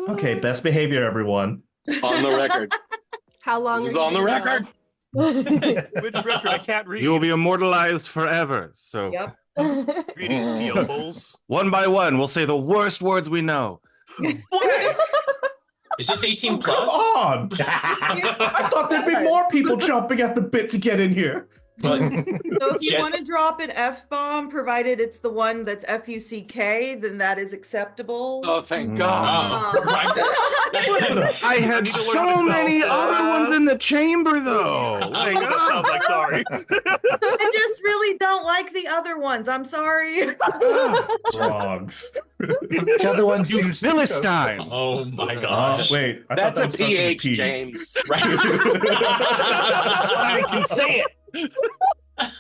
Okay, best behavior, everyone. On the record. How long This is are you on the gonna record. go? Which record? I can't read. You will be immortalized forever. So Yep. Greetings, PO Bulls. one by one, we'll say the worst words we know. Is this 18 Come plus? on! I thought there'd be more people jumping at the bit to get in here. But So if you Jen- want to drop an F-bomb, provided it's the one that's F-U-C-K, then that is acceptable. Oh, thank God. Oh, right. I had need to learn how to so spell many fast. other ones in the chamber, though. Like, That sounds like sorry. I just really don't like the other ones. I'm sorry. Frogs. Which other ones do you you speak of? Philistine. Oh my Oh, gosh. wait. I That's thought a that was PH, P. James. Right. I can say it.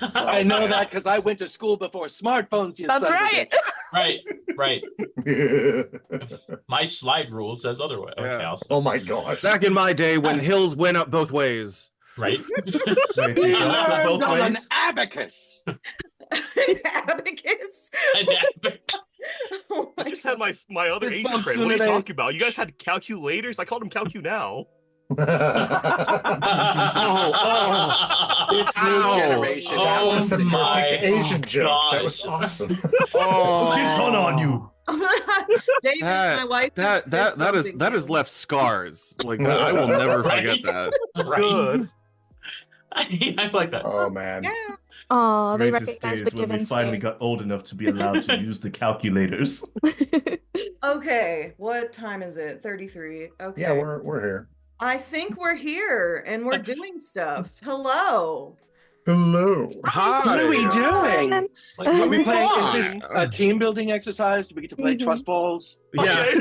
I know that because I went to school before smartphones. You That's son of a right. bitch. Right. My slide rule says otherwise. Okay, Yeah. I'll Oh my gosh. Back in my day when hills went up both ways. right. Wait, He they don't go learned both on an ways? abacus. Abacus. Oh I my just had my other This Asian bumps friend. What are you today. talking about? You guys had calculators? I called them calcu now. This new Ow. generation. That Oh was a my perfect Asian joke. That gosh. was awesome. Oh, Get sun on you. David, my wife. that has left scars. Like that, I will never forget that. Right. Good. I like that. Oh man. Yeah. Oh, they Greatest recognize days the when give we and finally take. got old enough to be allowed to use the calculators. Okay, what time is it? 33. Okay. Yeah, we're here. I think we're here and we're doing stuff. Hello. Hello. Hi. What are we doing? Like, Are we playing? on. Is this a team building exercise? Do we get to play trust balls? Yeah.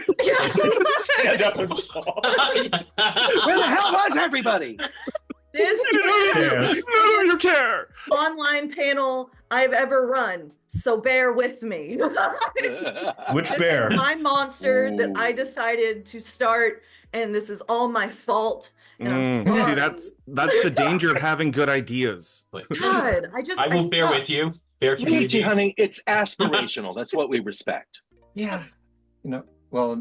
Stand up and fall. Where the hell was everybody? This Yes. is No, you care. online panel I've ever run, so bear with me. Which This bear? is my monster that Ooh. I decided to start, and this is all my fault. And I'm sorry. See, that's the danger of having good ideas. God, I will bear suck. with you. Bear with Peachy, you. honey, it's aspirational. That's what we respect. Yeah. Well,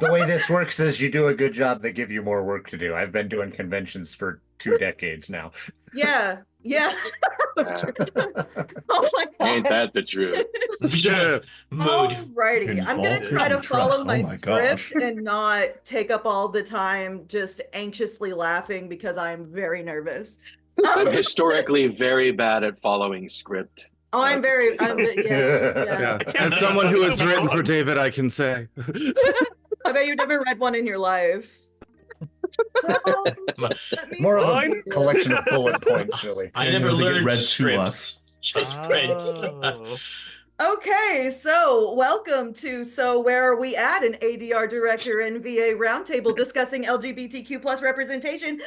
the way this works is you do a good job, they give you more work to do. I've been doing conventions for 2 decades now. Yeah, yeah. Oh my God. Ain't that the truth? Yeah. Mood. Alrighty, I'm gonna Involved try to in follow trust. my Oh my gosh. script and not take up all the time just anxiously laughing because I'm very nervous. I'm historically very bad at following script. Oh, I'm Yeah. yeah. As someone who has written for David, I can say. I bet you've never read one in your life. Well, let me More of see. a collection of bullet points, really. I And never does it get learned read to script. us. Just print. Oh. Okay, so welcome to So Where Are We At? An ADR Director and VA Roundtable discussing LGBTQ plus representation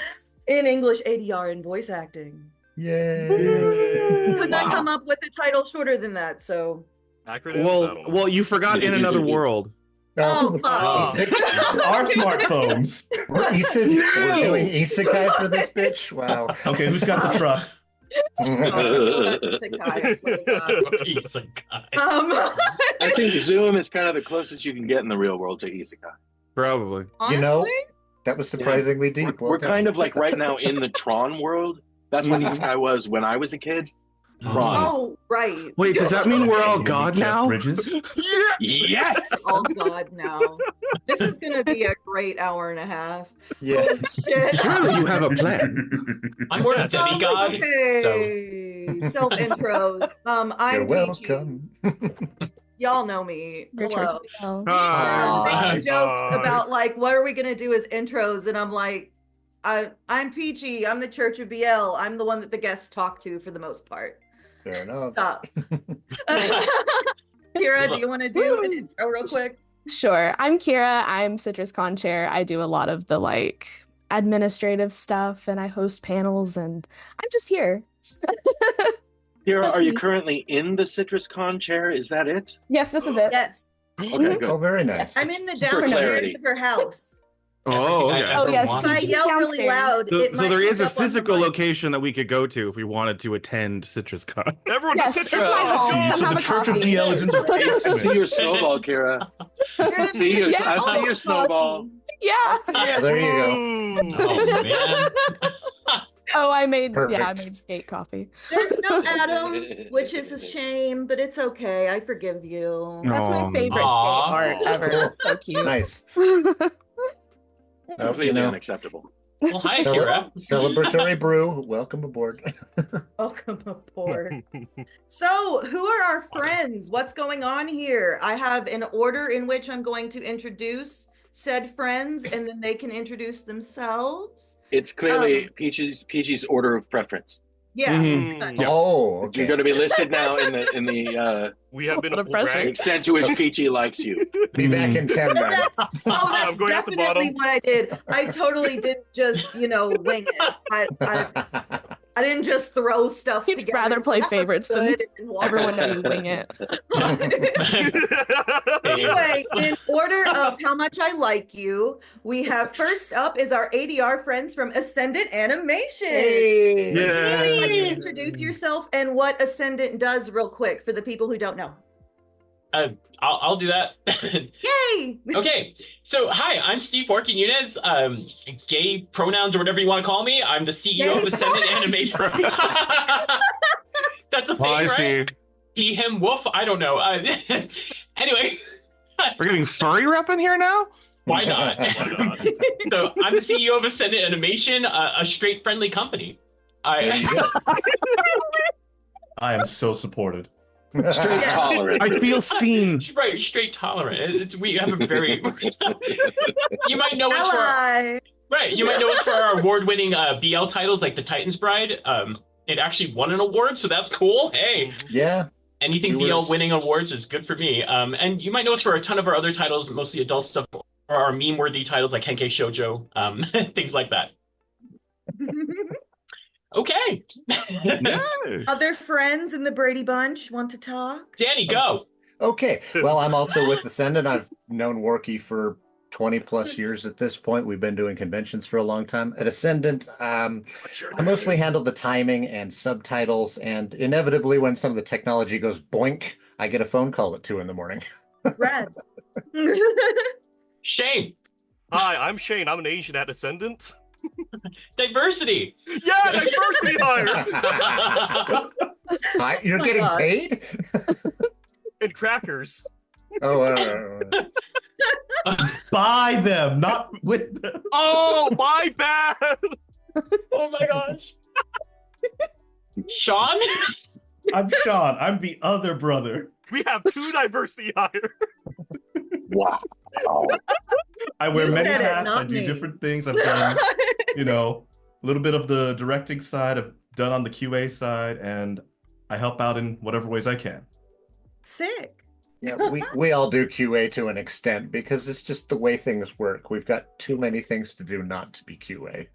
in English ADR and voice acting. Yay. Could not come up with a title shorter than that, so. Acronyms? Well, you forgot In Another World. Oh, Oh. Our smartphones. We're doing isekai for this bitch? Wow. Okay, who's got the truck? Isekai, I swear to God. Isekai. I think Zoom is kind of the closest you can get in the real world to isekai. Probably. You know, Honestly? that was surprisingly deep. We're kind of like right now in the Tron world. That's what isekai was when I was a kid. Tron. Oh, right. Wait, does that mean we're all God Jeff now? Bridges? Yes! Oh, God, no. This is going to be a great hour and a half. Yeah. Holy shit. Surely you have a plan. I'm more a demigod. Okay, self intros. I'm You're Peachy. welcome. Y'all know me. Your Hello. church bell. Ah. Making jokes about like what are we gonna do as intros, and I'm like, I'm Peachy. I'm the Church of BL. I'm the one that the guests talk to for the most part. Fair enough. Stop. Kira, do you want to do an intro real quick? Sure. I'm Kira. I'm Citrus Con Chair. I do a lot of the administrative stuff and I host panels and I'm just here. Kira, are you currently in the Citrus Con chair? Is that it? Yes, this is it. Yes. Okay, Oh, good. very nice. I'm in the Just for downstairs clarity. of her house. Oh, Everything I okay. ever Oh, yes, wanted. If I Peachie yell really downstairs. loud, So, it so might there is pick a up on the physical mic. location that we could go to if we wanted to attend CitrusCon. Everyone Yes, to it's Citrus. my Let's home. go! Come So have the a Church of coffee. BL is in the I see basement. your snowball, Kira. Good. See your, Yeah. I see your Oh, snowball. coffee. Yeah. There you go. Ooh. Oh man. Oh, I made Perfect. skate coffee. There's no Adam, which is a shame, but it's okay. I forgive you. That's my Aw. favorite Aw. skate art ever. It's so cute. Nice. Well, Completely unacceptable. Well, hi, Kira. Celebratory brew. Welcome aboard. Welcome aboard. So, who are our friends? What's going on here? I have an order in which I'm going to introduce said friends, and then they can introduce themselves. It's clearly Peachie's order of preference. Yeah. Mhm. Yeah. Oh, You're okay. going to be listed now in the We have been What a pressure. ranked. extent to which Peachie likes you. Be back in 10 then. That's I'm going at the definitely bottom. what I did. I totally didn't just, wing it. I didn't just throw stuff He'd together. rather play That looks favorites than good, and walk everyone away. know you wing it. Anyway, in order of how much I like you, we have first up is our ADR friends from Ascendant Animation. Would you like to introduce yourself and what Ascendant does real quick for the people who don't know? I'll do that. Yay! Okay, so hi, I'm Steve Forkin-Nunez. Gay pronouns or whatever you want to call me. I'm the CEO of Ascendant Animation. That's a thing, Oh, I right? see. He, him, woof. I don't know. Anyway, We're getting furry rep in here now? why not? Why not? So I'm the CEO of Ascendant Animation, a straight friendly company. There you go. I am so supported. Straight Yeah. tolerant. I feel seen. Right, straight tolerant. We have a very. You might know us for Ally. right. You might know us for our award-winning BL titles like The Titan's Bride. It actually won an award, so that's cool. Hey, Yeah. anything Viewers. BL winning awards is good for me. And you might know us for a ton of our other titles, mostly adult stuff, or our meme-worthy titles like Henkei Shoujo, things like that. Okay. Yeah. Other friends in the Brady Bunch want to talk? Danny, go. Okay. Well, I'm also with Ascendant. I've known Worky for 20 plus years at this point. We've been doing conventions for a long time. At Ascendant, I mostly handle the timing and subtitles, and inevitably when some of the technology goes boink, I get a phone call at 2 a.m. Red. Shane. Hi, I'm Shane. I'm an Asian at Ascendant. Diversity. Yeah, diversity hire. Hi, you're getting God. paid? And crackers. Oh, By them, not with them. Oh, my bad. Oh my gosh. Sean? I'm Sean. I'm the other brother. We have 2 diversity hire. Wow. I wear You many said it, hats. not I do me. different things. I've done, a little bit of the directing side. I've done on the QA side, and I help out in whatever ways I can. Sick. yeah, we all do QA to an extent because it's just the way things work. We've got too many things to do not to be QA.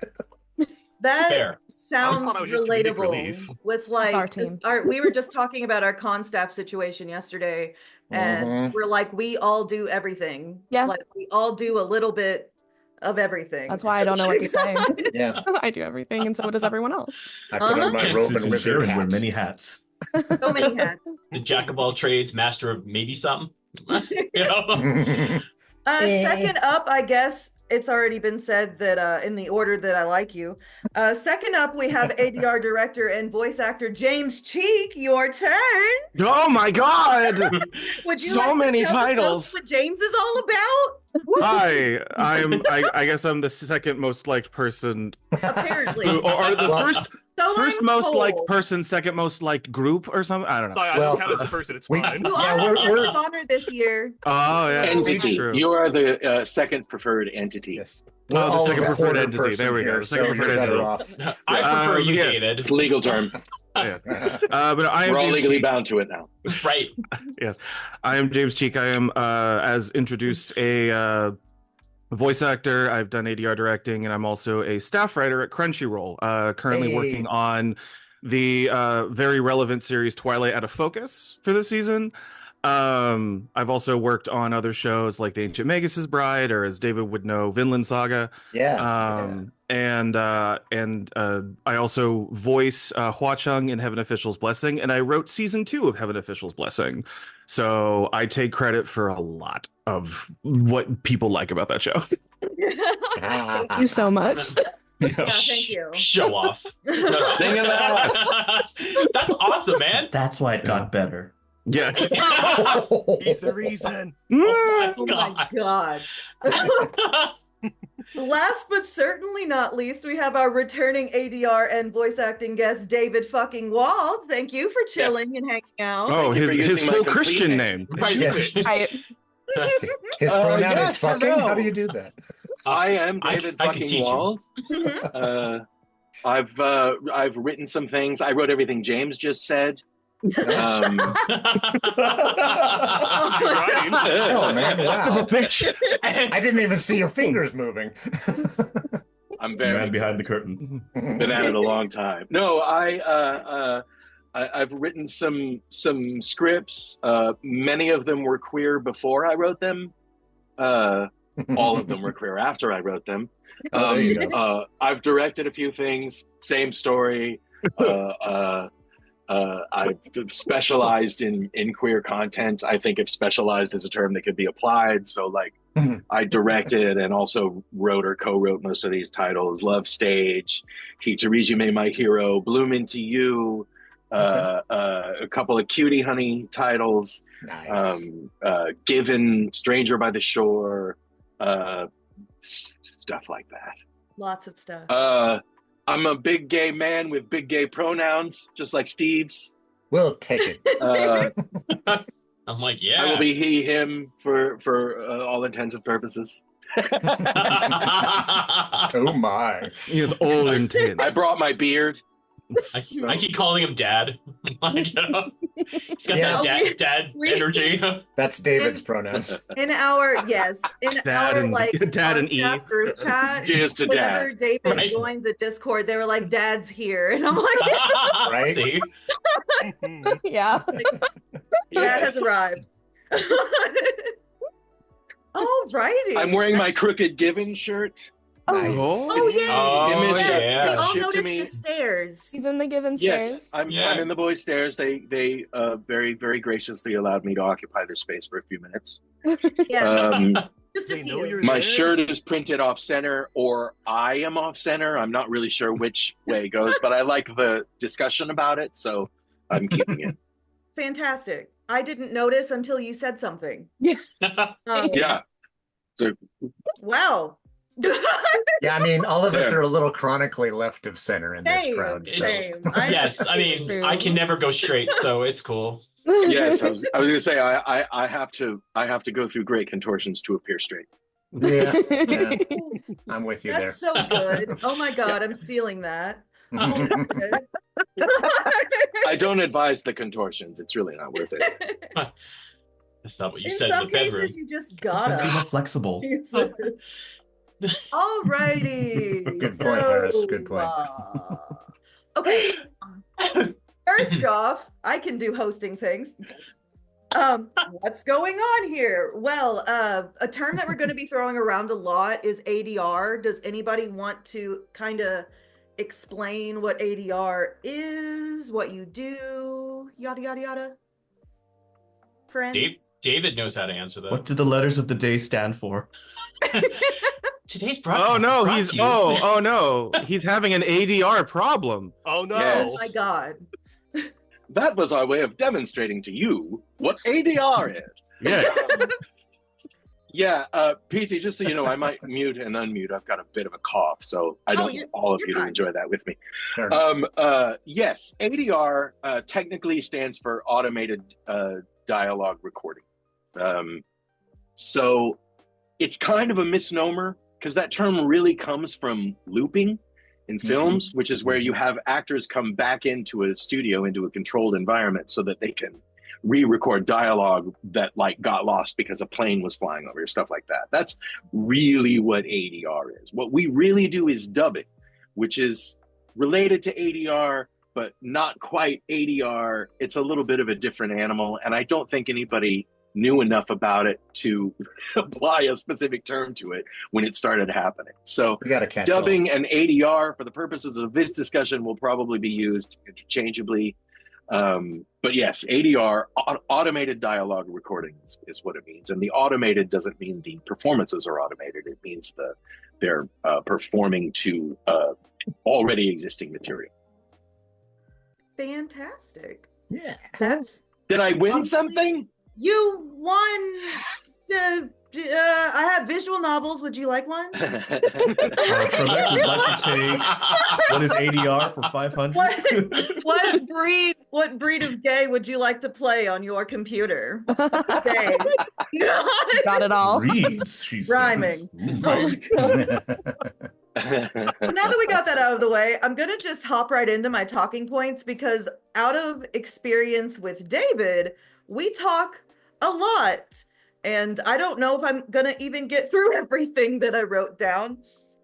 That Fair. sounds thought I was just comedic relief. relatable with our team. we were just talking about our con staff situation yesterday, and Mhm. we're like, we all do everything. Yeah. Like we all do a little bit of everything. That's why I don't know what to say. Yeah, I do everything, and so does everyone else. I put on my Uh-huh. robe Susan and wizard Sharon wear hats. many hats. So many hats. The jack of all trades, master of maybe something. You know? Second up, I guess it's already been said that in the order that I like you. Second up, we have ADR director and voice actor James Cheek. Your turn. Oh my god! Would you So like to many tell the folks titles. what James is all about? Hi, I guess I'm the second most liked person, Apparently, or the Well, first I'm most told. liked person, second most liked group, or something. I don't know. Sorry, I Well, don't count as a person. It's we- fine. You Yeah, are the we're- guest of honor this year. Oh yeah, that's Entity. true. You are the second preferred entity. Yes. Oh, the all second a preferred quarter entity. person There we go. here, The second so preferred you're better entity. off. I prefer you, yes. David. It's a legal term. Yes. But I am We're all James legally Cheek. bound to it now. Right. Yes, I am James Cheek. I am, as introduced, a voice actor. I've done ADR directing, and I'm also a staff writer at Crunchyroll. Currently Hey. working on the very relevant series Twilight Out of Focus for this season. I've also worked on other shows like The Ancient Magus' Bride, or as David would know, Vinland Saga. And I also voice Hua Chung in Heaven Official's Blessing, and I wrote season 2 of Heaven Official's Blessing. So I take credit for a lot of what people like about that show. Thank you so much. Yeah, thank you. Show off. Thing of That's awesome, man. That's why it got better. Yeah. He's the reason. Oh Oh my my God. Last but certainly not least, we have our returning ADR and voice acting guest, David fucking Wald. Thank you for chilling and hanging out. Oh, Thank you for his using my full complete Christian name. name. Right. Yes. His pronoun yes, is fucking. hello. How do you do that? I am David I can teach fucking you. Wald. I've written some things. I wrote everything James just said. Right. Hell, man! Wow. I didn't even see your fingers moving. I'm Man very behind the curtain. been at it a long time. No, I've written some scripts. Many of them were queer before I wrote them. All of them were queer after I wrote them. Oh, there you go. I've directed a few things. Same story. I've specialized in queer content. I think if specialized is a term that could be applied. So like I directed and also wrote or co-wrote most of these titles. Love Stage, Kitarizume My Hero, Bloom Into You, a couple of Cutie Honey titles, Nice. Given, Stranger by the Shore, stuff like that. Lots of stuff. I'm a big gay man with big gay pronouns, just like Steve's. We'll take it. I'm like, yeah. I will be he, him for all intents and purposes. Oh my! He is old and tense. I brought my beard. I keep calling him Dad. Like, he's got Yeah. that dad energy. That's David's pronouns. In our Dad our and- like Dad and E. WhatsApp group chat, Cheers to whenever Dad. David Right. joined the Discord, they were like, "Dad's here," and I'm like, Right? See? Yeah. "Dad has arrived." All righty. I'm wearing my Crooked Given shirt. Nice. Oh yeah. Oh, Image Yes, yeah. we all shipped to noticed me. the stairs. He's in the given Yes, stairs. I'm in the boys' stairs. They very, very graciously allowed me to occupy their space for a few minutes. Yeah, just a They know few. you're My there. shirt is printed off center, or I am off center. I'm not really sure which way it goes, but I like the discussion about it, so I'm keeping it. Fantastic. I didn't notice until you said something. Um, Yeah. Wow. Yeah, I mean, all of us There. are a little chronically left of center in this Same, crowd. So. same. Yes, I mean, True. I can never go straight, so it's cool. Yes, I was gonna say I have to go through great contortions to appear straight. Yeah, yeah, I'm with you That's so good. Oh my God, I'm stealing that. there. I don't advise the contortions. It's really not worth it. That's not what you In said in some the bedroom. cases, you just Be more gotta. flexible. All righty. Good point, Harris. Good point. Okay. First off, I can do hosting things. What's going on here? Well, a term that we're going to be throwing around a lot is ADR. Does anybody want to kind of explain what ADR is, what you do, yada yada yada? Friends. David knows how to answer that. What do the letters of the day stand for? Today's broadcast. Oh no, is brought he's to you- oh no, he's having an ADR problem. Oh no. Yes. Oh my God. That was our way of demonstrating to you what ADR is. Yeah. Yeah, Peachie, just so you know, I might mute and unmute. I've got a bit of a cough, so I don't want all of you're you to fine. enjoy that with me. Fair enough. Yes, ADR technically stands for automated dialogue recording. So it's kind of a misnomer because that term really comes from looping in films, which is where you have actors come back into a studio, into a controlled environment so that they can re-record dialogue that like got lost because a plane was flying over, stuff like that. That's really what ADR is. What we really do is dubbing, which is related to ADR, but not quite ADR. It's a little bit of a different animal, and I don't think anybody knew enough about it to apply a specific term to it when it started happening. So We got to catch dubbing and ADR for the purposes of this discussion will probably be used interchangeably. But yes, ADR, automated dialogue recording is what it means. And the automated doesn't mean the performances are automated. It means they're performing to already existing material. Fantastic. Yeah. Did I win something? You won. I have visual novels. Would you like one? Trebek would like to take what is ADR for 500? What breed of gay would you like to play on your computer? Gay. Got it all. Reads, she Rhyming. Says. Now that we got that out of the way, I'm gonna just hop right into my talking points, because out of experience with David, we talk a lot, and I don't know if I'm gonna even get through everything that I wrote down.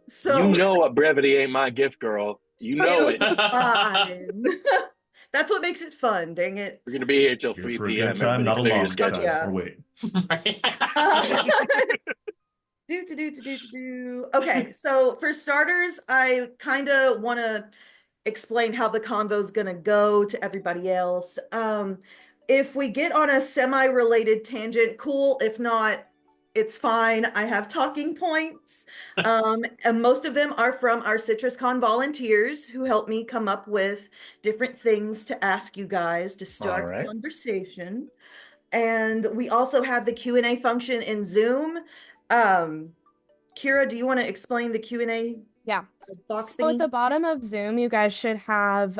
So You know what brevity ain't my gift, girl. You know it. fine. That's what makes it fun, dang it. We're gonna be here till Here 3 for a p.m. good time, not a Everybody clear your long schedules. time. Yeah. Or wait. Okay, so for starters, I kind of want to explain how the convo's gonna go to everybody else. If we get on a semi-related tangent, cool. If not, it's fine. I have talking points. And most of them are from our CitrusCon volunteers who helped me come up with different things to ask you guys to start All right. conversation. And we also have the Q&A function in Zoom. Kira, do you want to explain the Q&A Yeah. box So at thingy? the bottom of Zoom, you guys should have,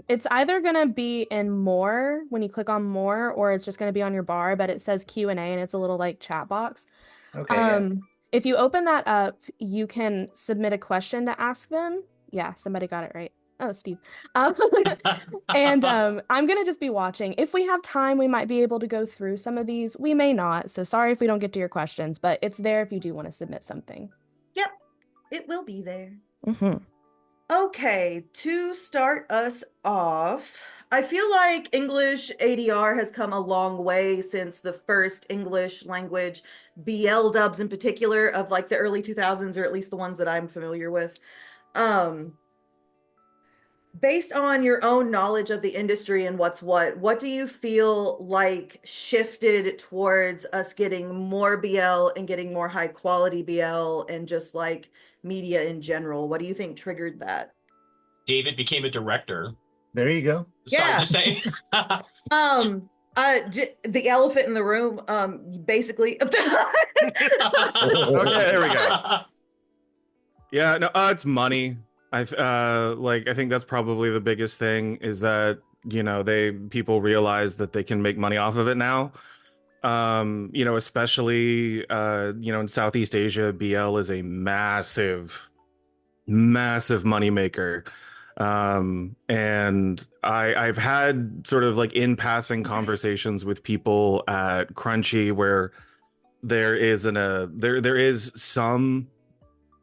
it's either going to be in more when you click on more, or it's just going to be on your bar, but it says Q&A and it's a little like chat box. Okay. Yeah. If you open that up, you can submit a question to ask them. Yeah, somebody got it right. Oh, Steve. And I'm going to just be watching. If we have time, we might be able to go through some of these. We may not. So sorry if we don't get to your questions, but it's there if you do want to submit something. Yep, it will be there. Mm-hmm. Okay, to start us off, I feel like English ADR has come a long way since the first English language BL dubs in particular of like the early 2000s, or at least the ones that I'm familiar with. Based on your own knowledge of the industry and what do you feel like shifted towards us getting more BL and getting more high quality BL and just like media in general? What do you think triggered that? David became a director. There you go. Sorry, Yeah. just saying. The elephant in the room, basically. Okay, there we go. Yeah, no, it's money. I think that's probably the biggest thing, is that, you know, people realize that they can make money off of it now. You know, especially you know, in Southeast Asia, BL is a massive moneymaker. And I've had sort of like in passing conversations with people at Crunchy where there is some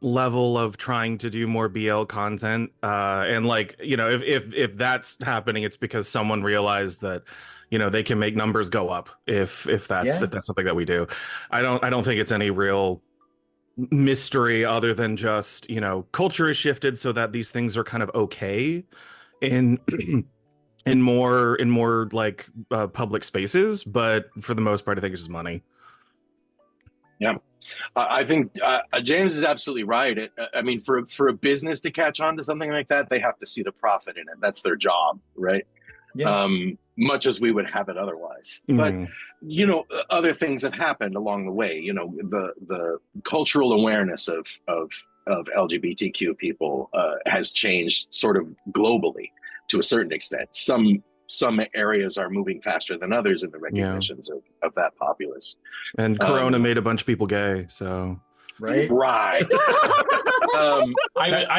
level of trying to do more BL content, and like, you know, if that's happening, it's because someone realized that, you know, they can make numbers go up if that's something that we do. I don't think it's any real mystery other than just, you know, culture has shifted so that these things are kind of okay in more like public spaces, but for the most part I think it's just money. Yeah, I think James is absolutely right. I mean, for a business to catch on to something like that, they have to see the profit in it. That's their job, right? Yeah. Much as we would have it otherwise. But you know, other things have happened along the way. You know, the cultural awareness of LGBTQ people has changed sort of globally to a certain extent. Some areas are moving faster than others in the recognitions of that populace. And Corona made a bunch of people gay, so right. I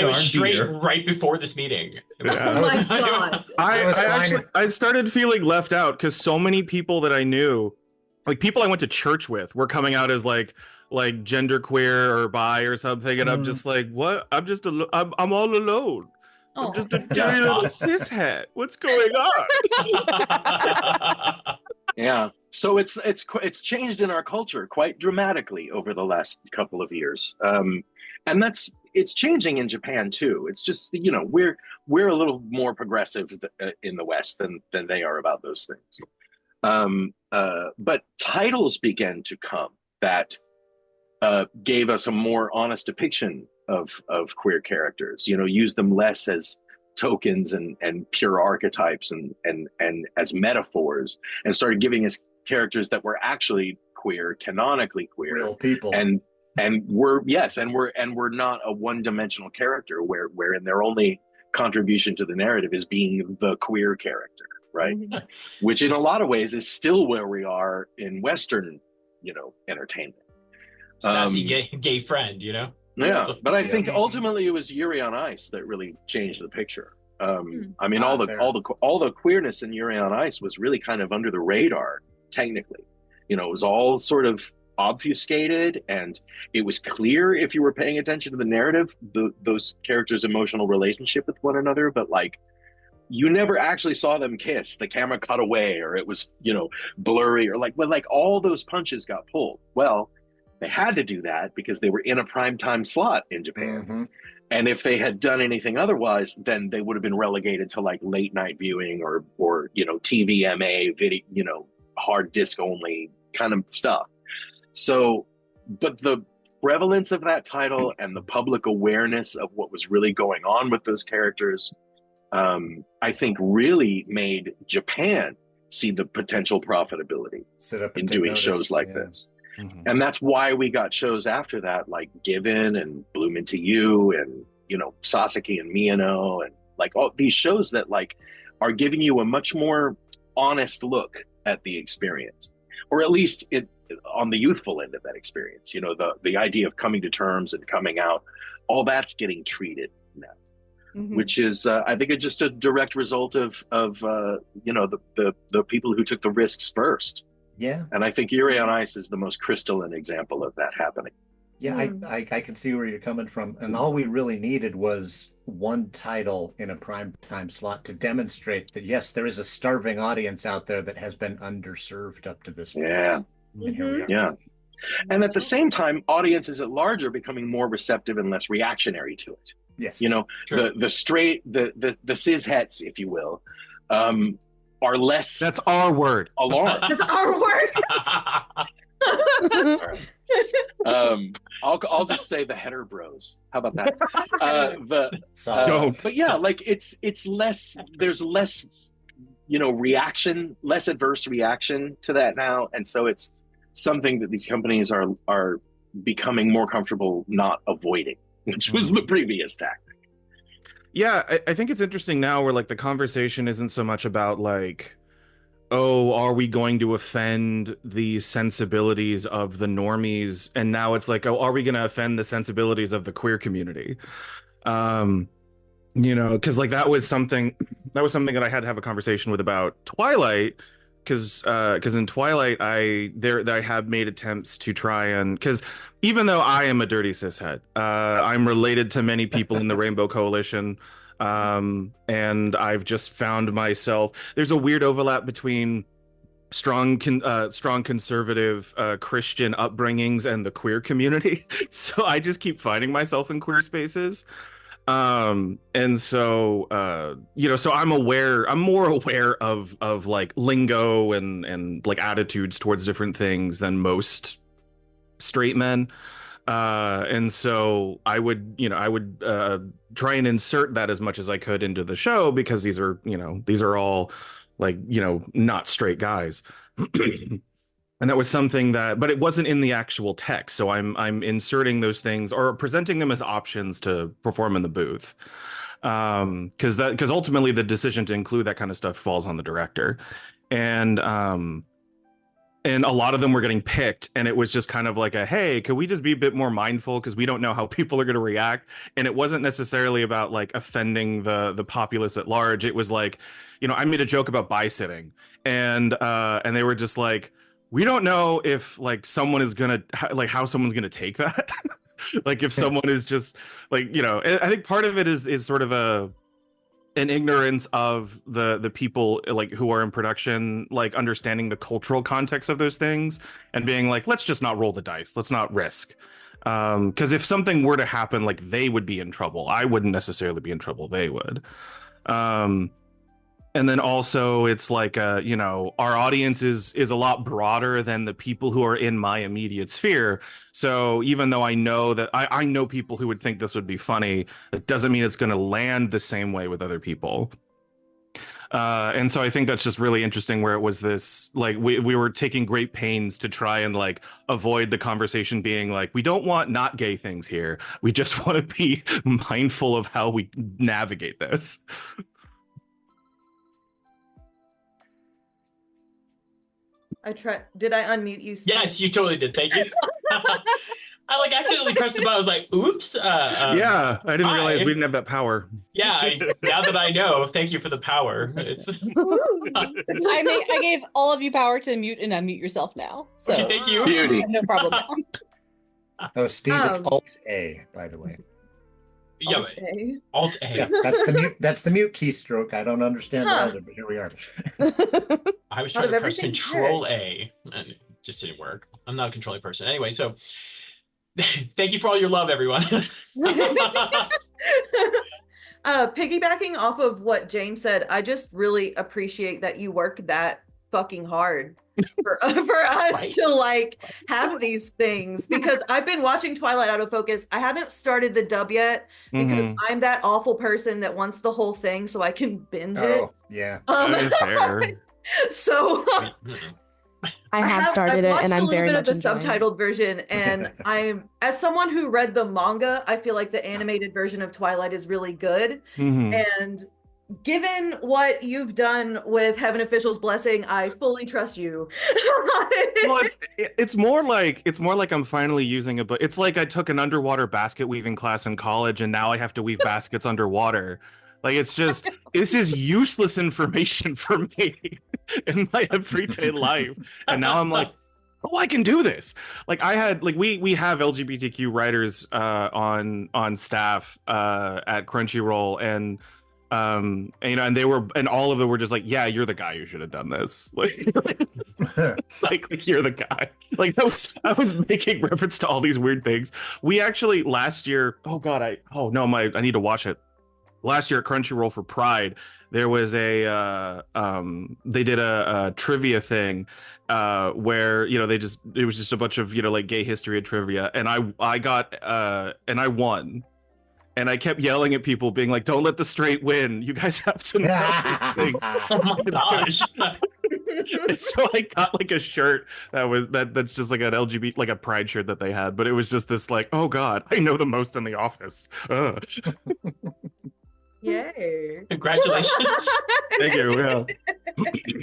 was straight right before this meeting. Yeah. Oh my God. I started feeling left out because so many people that I knew, like people I went to church with, were coming out as like genderqueer or bi or something, and I'm just like, what? I'm all alone. I'm just a dirty little cishet. What's going on? Yeah. So it's changed in our culture quite dramatically over the last couple of years. And it's changing in Japan too. It's just, we're a little more progressive in the West than they are about those things. But titles began to come that gave us a more honest depiction of queer characters, use them less as tokens and pure archetypes and as metaphors, and started giving us characters that were actually queer, canonically queer, real people. And we're not a one-dimensional character wherein their only contribution to the narrative is being the queer character, right? Which in a lot of ways is still where we are in Western, entertainment. Sassy gay friend, Yeah, but I think ultimately it was Yuri on Ice that really changed the picture. I mean, all the queerness in Yuri on Ice was really kind of under the radar. Technically, it was all sort of obfuscated, and it was clear if you were paying attention to the narrative, those characters' emotional relationship with one another. But like, you never actually saw them kiss. The camera cut away, or it was blurry, or like all those punches got pulled. Well, they had to do that because they were in a primetime slot in Japan. Mm-hmm. And if they had done anything otherwise, then they would have been relegated to like late night viewing or TVMA video, hard disc only kind of stuff. So, but the prevalence of that title and the public awareness of what was really going on with those characters, I think really made Japan see the potential profitability in doing shows like this. Mm-hmm. And that's why we got shows after that, like Given and Bloom Into You and, Sasaki and Miyano, and like all these shows that like are giving you a much more honest look at the experience, or at least on the youthful end of that experience. The idea of coming to terms and coming out, all that's getting treated now, mm-hmm. which is, I think it's just a direct result of the people who took the risks first. Yeah. And I think Yuri on Ice is the most crystalline example of that happening. Yeah, I can see where you're coming from. And all we really needed was one title in a prime time slot to demonstrate that, yes, there is a starving audience out there that has been underserved up to this point. Yeah. And here we are. Yeah. And at the same time, audiences at large are becoming more receptive and less reactionary to it. Yes. Sure. The straight, the cishets, if you will, are less. That's our word. Alarmed. That's our word. I'll just say the header bros. How about that? But yeah, like it's less. There's less, reaction, less adverse reaction to that now, and so it's something that these companies are becoming more comfortable not avoiding, which was the previous tactic. Yeah, I think it's interesting now where like the conversation isn't so much about like, oh, are we going to offend the sensibilities of the normies? And now it's like, oh, are we going to offend the sensibilities of the queer community? Because like that was something that I had to have a conversation with about Twilight, because in Twilight I have made attempts to try and, because even though I am a dirty cishet, I'm related to many people in the Rainbow Coalition. And I've just found myself, there's a weird overlap between strong conservative Christian upbringings and the queer community. So I just keep finding myself in queer spaces. And so so I'm more aware of like lingo and like attitudes towards different things than most straight men. And so I would try and insert that as much as I could into the show, because these are all like, not straight guys. And that was something but it wasn't in the actual text. So I'm inserting those things or presenting them as options to perform in the booth. Because ultimately the decision to include that kind of stuff falls on the director. And a lot of them were getting picked, and it was just kind of like hey, could we just be a bit more mindful, because we don't know how people are going to react. And it wasn't necessarily about like offending the populace at large. It was like, I made a joke about bi-sitting, and they were just like, we don't know if like someone is gonna like how someone's gonna take that. Like if someone is just like, I think part of it is sort of an ignorance of the people like who are in production, like understanding the cultural context of those things and being like, let's just not roll the dice, let's not risk. Because if something were to happen, like they would be in trouble. I wouldn't necessarily be in trouble, they would. And then also it's like you know, our audience is a lot broader than the people who are in my immediate sphere. So even though I know that I know people who would think this would be funny, it doesn't mean it's going to land the same way with other people. And so I think that's just really interesting, where it was this, like, we were taking great pains to try and like avoid the conversation being like, we don't want not gay things here, we just want to be mindful of how we navigate this. Did I unmute you, Steve? Yes, you totally did. Thank you. I like accidentally pressed the button. I was like, oops. Yeah, I didn't realize we didn't have that power. Yeah, now that I know, thank you for the power. I gave all of you power to mute and unmute yourself now. So okay, thank you. Beauty. No problem now. Oh, Steve, it's Alt A, by the way. Yeah, Alt A. Alt A. Yeah, that's the mute keystroke. I don't understand either, but here we are. I was trying to press Control A, and it just didn't work. I'm not a controlling person. Anyway, so thank you for all your love, everyone. Piggybacking off of what James said, I just really appreciate that you work that fucking hard for us Right. to like have these things, because I've been watching Twilight Autofocus. I haven't started the dub yet because I'm that awful person that wants the whole thing so I can binge it. Oh, yeah. Fair. So I have started it, and I'm very much a little bit of enjoying the subtitled version, and I'm, as someone who read the manga, I feel like the animated version of Twilight is really good. And given what you've done with Heaven Official's Blessing, I fully trust you. Well, it's more like I'm finally using it, but it's like I took an underwater basket weaving class in college, and now I have to weave baskets underwater. Like, it's just, this is useless information for me in my everyday life. And now I'm like, oh, I can do this. Like, I had, like, we have LGBTQ writers on staff at Crunchyroll, and you know, and they were, and all of them were just like, yeah, you're the guy who should have done this. Like, like you're the guy. Like, I was making reference to all these weird things. We actually last year, I need to watch it. Last year at Crunchyroll for Pride, there was they did a trivia thing where, you know, it was just a bunch of, you know, like gay history and trivia, and I got and I won. And I kept yelling at people, being like, don't let the straight win. You guys have to know things. Oh my gosh. And so I got like a shirt that's just like an LGBT, like a pride shirt that they had, but it was just this like, oh God, I know the most in the office. Yay. Congratulations. Thank you. Yeah.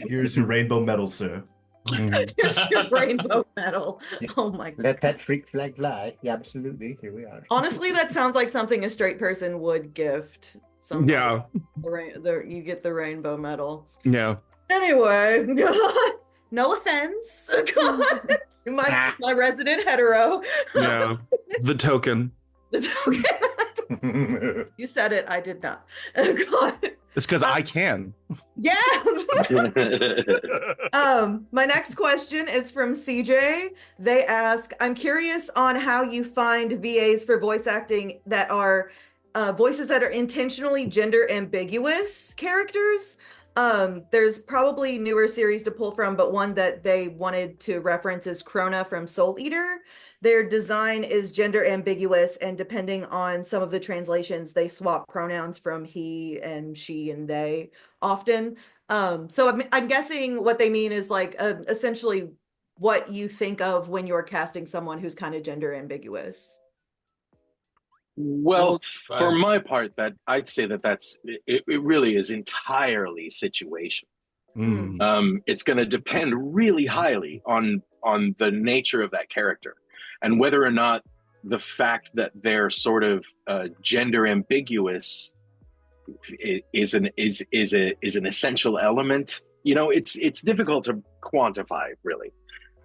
Here's your rainbow medal, sir. Here's your rainbow medal. Oh my God. Let that freak flag fly. Yeah, absolutely. Here we are. Honestly, that sounds like something a straight person would gift somebody. Yeah. You get the rainbow medal. Yeah. Anyway, no offense. my resident hetero. Yeah. The token. The token. You said it. I did not. God. It's because I can. Yes. My next question is from CJ. They ask, I'm curious on how you find VAs for voice acting that are voices that are intentionally gender ambiguous characters. There's probably newer series to pull from, but one that they wanted to reference is Krona from Soul Eater. Their design is gender ambiguous, and depending on some of the translations, they swap pronouns from he and she and they often. So I'm guessing what they mean is like essentially what you think of when you're casting someone who's kind of gender ambiguous. Well, for my part, that I'd say it really is entirely situational. It's going to depend really highly on the nature of that character, and whether or not the fact that they're sort of gender ambiguous is an essential element. You know, it's difficult to quantify, really,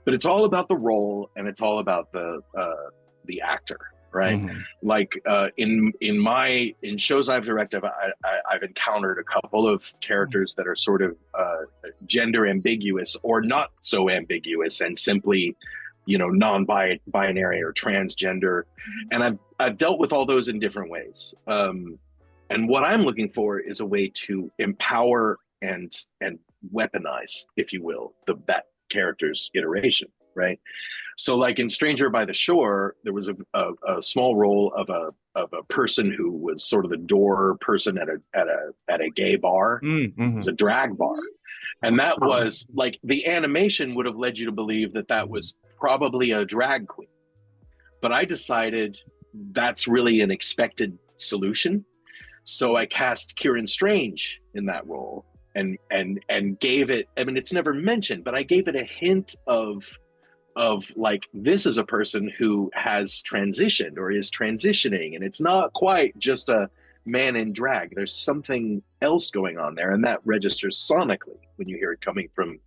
but it's all about the role, and it's all about the actor. right? Like in shows I've directed, I've encountered a couple of characters that are sort of gender ambiguous or not so ambiguous and simply, you know, non-binary or transgender, and I've dealt with all those in different ways. And what I'm looking for is a way to empower and weaponize, if you will, that character's iteration, right? So, like in Stranger by the Shore, there was a small role of a person who was sort of the door person at a gay bar. It was a drag bar, and that was like the animation would have led you to believe that was probably a drag queen, but I decided that's really an expected solution. So I cast Kieran Strange in that role and gave it, I mean, it's never mentioned, but I gave it a hint of like, this is a person who has transitioned or is transitioning, and it's not quite just a man in drag. There's something else going on there, and that registers sonically when you hear it coming from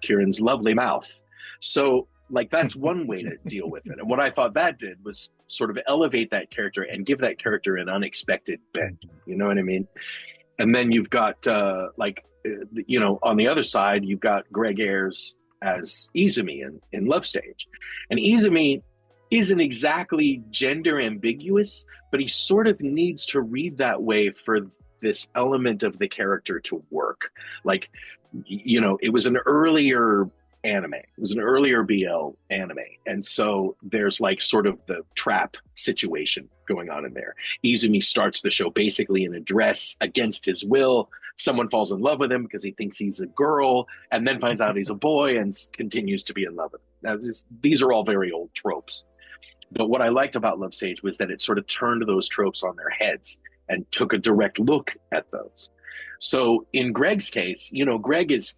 Kieran's lovely mouth. So like, that's one way to deal with it. And what I thought that did was sort of elevate that character and give that character an unexpected bent. You know what I mean? And then you've got, you know, on the other side, you've got Greg Ayres as Izumi in Love Stage. And Izumi isn't exactly gender ambiguous, but he sort of needs to read that way for this element of the character to work. Like, you know, it was an earlier anime. It was an earlier BL anime. And so there's like sort of the trap situation going on in there. Izumi starts the show basically in a dress against his will. Someone falls in love with him because he thinks he's a girl and then finds out he's a boy and continues to be in love with him. Now, these are all very old tropes. But what I liked about Love Stage was that it sort of turned those tropes on their heads and took a direct look at those. So in Greg's case, you know, Greg is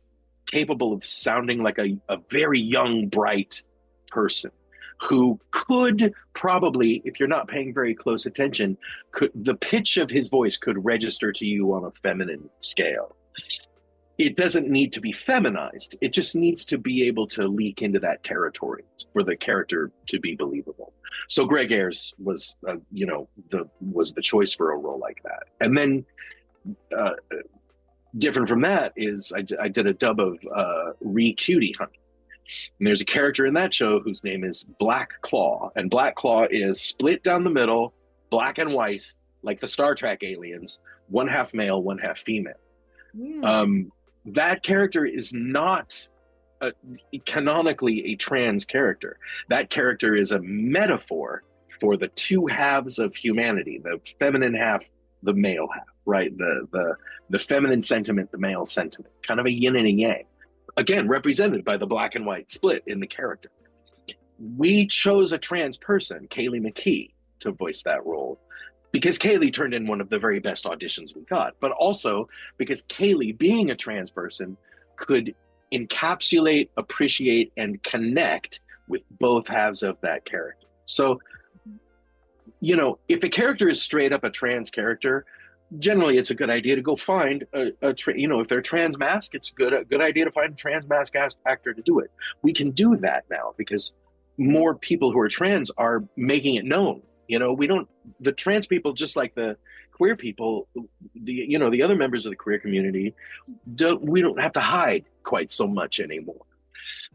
capable of sounding like a very young, bright person who could probably, if you're not paying very close attention, the pitch of his voice could register to you on a feminine scale. It doesn't need to be feminized. It just needs to be able to leak into that territory for the character to be believable. So Greg Ayres was, you know, was the choice for a role like that. And then different from that is I did a dub of Cutie Honey. And there's a character in that show whose name is Black Claw. And Black Claw is split down the middle, black and white, like the Star Trek aliens, one half male, one half female. That character is not canonically a trans character. That character is a metaphor for the two halves of humanity, the feminine half, the male half, right? The feminine sentiment, the male sentiment, kind of a yin and a yang. Again, represented by the black and white split in the character. We chose a trans person, Kaylee McKee, to voice that role because Kaylee turned in one of the very best auditions we got, but also because Kaylee, being a trans person, could encapsulate, appreciate, and connect with both halves of that character. So, you know, if a character is straight up a trans character, generally it's a good idea to go find you know, if they're trans mask, it's a good idea to find a trans mask actor to do it. We can do that now because more people who are trans are making it known. You know, the trans people, just like the queer people, you know, the other members of the queer community, we don't have to hide quite so much anymore.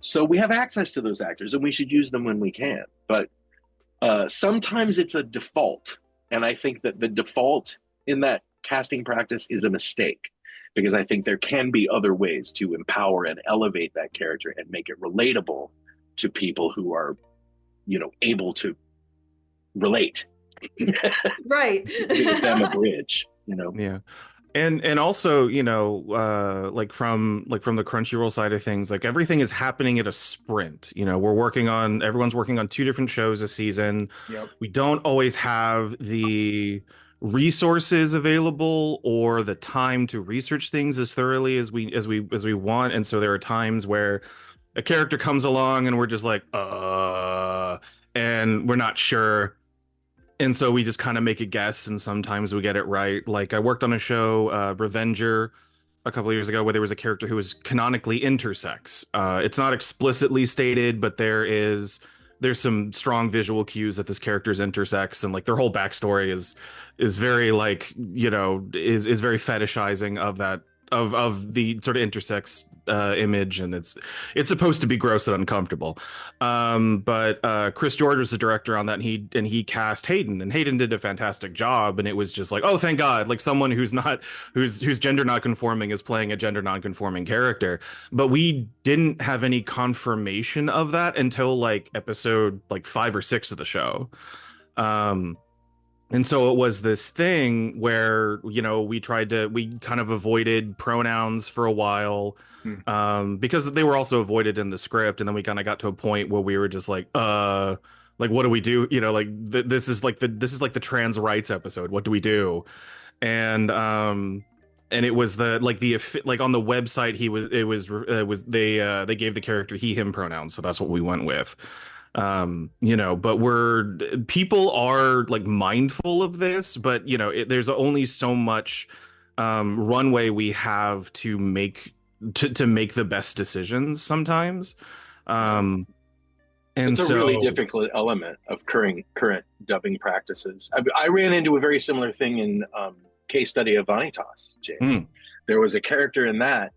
So we have access to those actors and we should use them when we can. But sometimes it's a default. And I think that the default in that casting practice is a mistake, because I think there can be other ways to empower and elevate that character and make it relatable to people who are, you know, able to relate. Right. Give them a bridge, you know? Yeah. And also, you know, like from the Crunchyroll side of things, like everything is happening at a sprint. You know, everyone's working on 2 different shows a season. Yep. We don't always have the resources available or the time to research things as thoroughly as we want. And so there are times where a character comes along and we're just like, and we're not sure. And so we just kind of make a guess, and sometimes we get it right. Like I worked on a show, Revenger, a couple of years ago, where there was a character who was canonically intersex. It's not explicitly stated, but there is there's some strong visual cues that this character's intersex, and like their whole backstory is very like, you know, is very fetishizing of that of the sort of intersex image, and it's supposed to be gross and uncomfortable. But Chris George was the director on that, and he cast Hayden, and Hayden did a fantastic job, and it was just like, oh, thank God, like someone who's gender not conforming is playing a gender non-conforming character. But we didn't have any confirmation of that until like episode like 5 or 6 of the show. And so it was this thing where, you know, we kind of avoided pronouns for a while, because they were also avoided in the script. And then we kind of got to a point where we were just like what do we do? You know, like this is like the trans rights episode. What do we do? And it was like on the website, they gave the character he, him pronouns. So that's what we went with. You know, but people are like mindful of this, but you know, there's only so much runway we have to make the best decisions sometimes. And it's a really difficult element of current dubbing practices. I ran into a very similar thing in Case Study of Vanitas, James. There was a character in that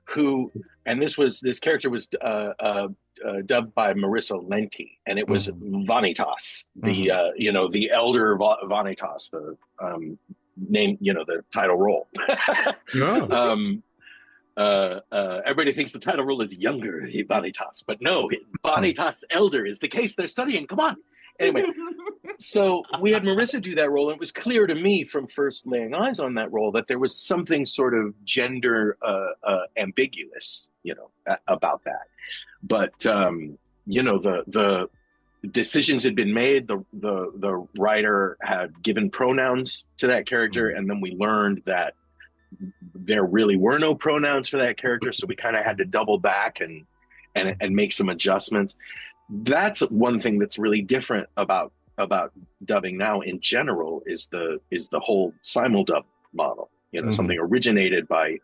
who, and this character was dubbed by Marissa Lenti, and it was Vanitas, the you know, the elder Vanitas, the name, you know, the title role. Everybody thinks the title role is younger Vanitas, but no, Vanitas elder is the case they're studying. Come on. Anyway, so we had Marissa do that role, and it was clear to me from first laying eyes on that role that there was something sort of gender ambiguous, you know, about that. But you know, the decisions had been made. The writer had given pronouns to that character, and then we learned that there really were no pronouns for that character, so we kind of had to double back and make some adjustments. That's one thing that's really different about dubbing now in general is the whole simuldub model. You know, something originated by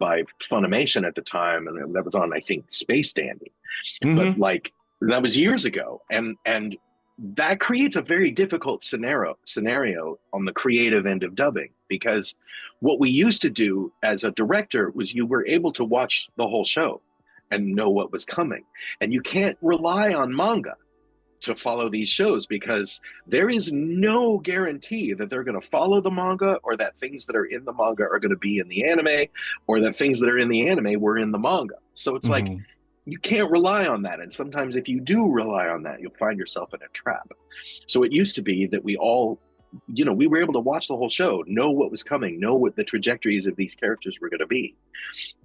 Funimation at the time, and that was on, I think, Space Dandy. But like that was years ago, and that creates a very difficult scenario on the creative end of dubbing, because what we used to do as a director was you were able to watch the whole show and know what was coming. And you can't rely on manga to follow these shows, because there is no guarantee that they're going to follow the manga, or that things that are in the manga are going to be in the anime, or that things that are in the anime were in the manga. So it's like, you can't rely on that. And sometimes if you do rely on that, you'll find yourself in a trap. So it used to be that we all, you know, we were able to watch the whole show, know what was coming, know what the trajectories of these characters were going to be.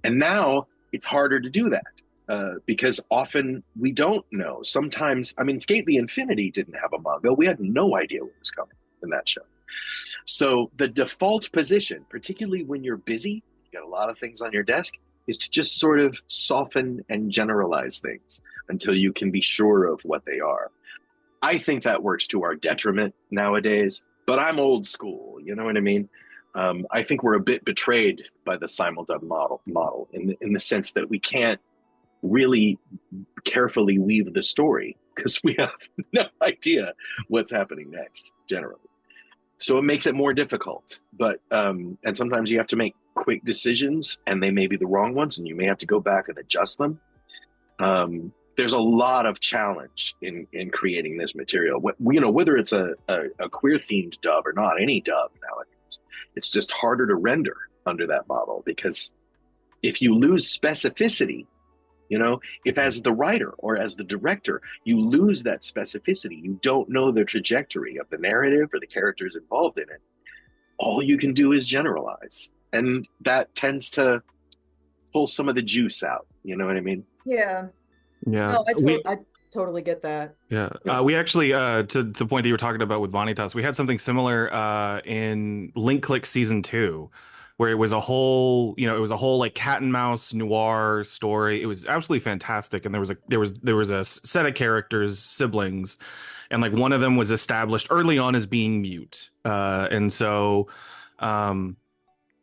And now it's harder to do that because often we don't know. Sometimes, I mean, Skate the Infinity didn't have a manga. We had no idea what was coming in that show. So the default position, particularly when you're busy, you got a lot of things on your desk, is to just sort of soften and generalize things until you can be sure of what they are. I think that works to our detriment nowadays, but I'm old school, you know what I mean? I think we're a bit betrayed by the simuldub model in the sense that we can't really carefully weave the story because we have no idea what's happening next, generally. So it makes it more difficult, but and sometimes you have to make quick decisions, and they may be the wrong ones, and you may have to go back and adjust them. There's a lot of challenge in creating this material. You know, whether it's a queer themed dub or not, any dub nowadays, it's just harder to render under that model, because if you lose specificity, you know, if as the writer or as the director, you lose that specificity, you don't know the trajectory of the narrative or the characters involved in it, all you can do is generalize. And that tends to pull some of the juice out. You know what I mean? Yeah. Yeah. No, I totally get that. Yeah. We actually, to the point that you were talking about with Vanitas, we had something similar in Link Click season 2, where it was a whole, like cat and mouse noir story. It was absolutely fantastic. And there was a set of characters, siblings, and like one of them was established early on as being mute. And so,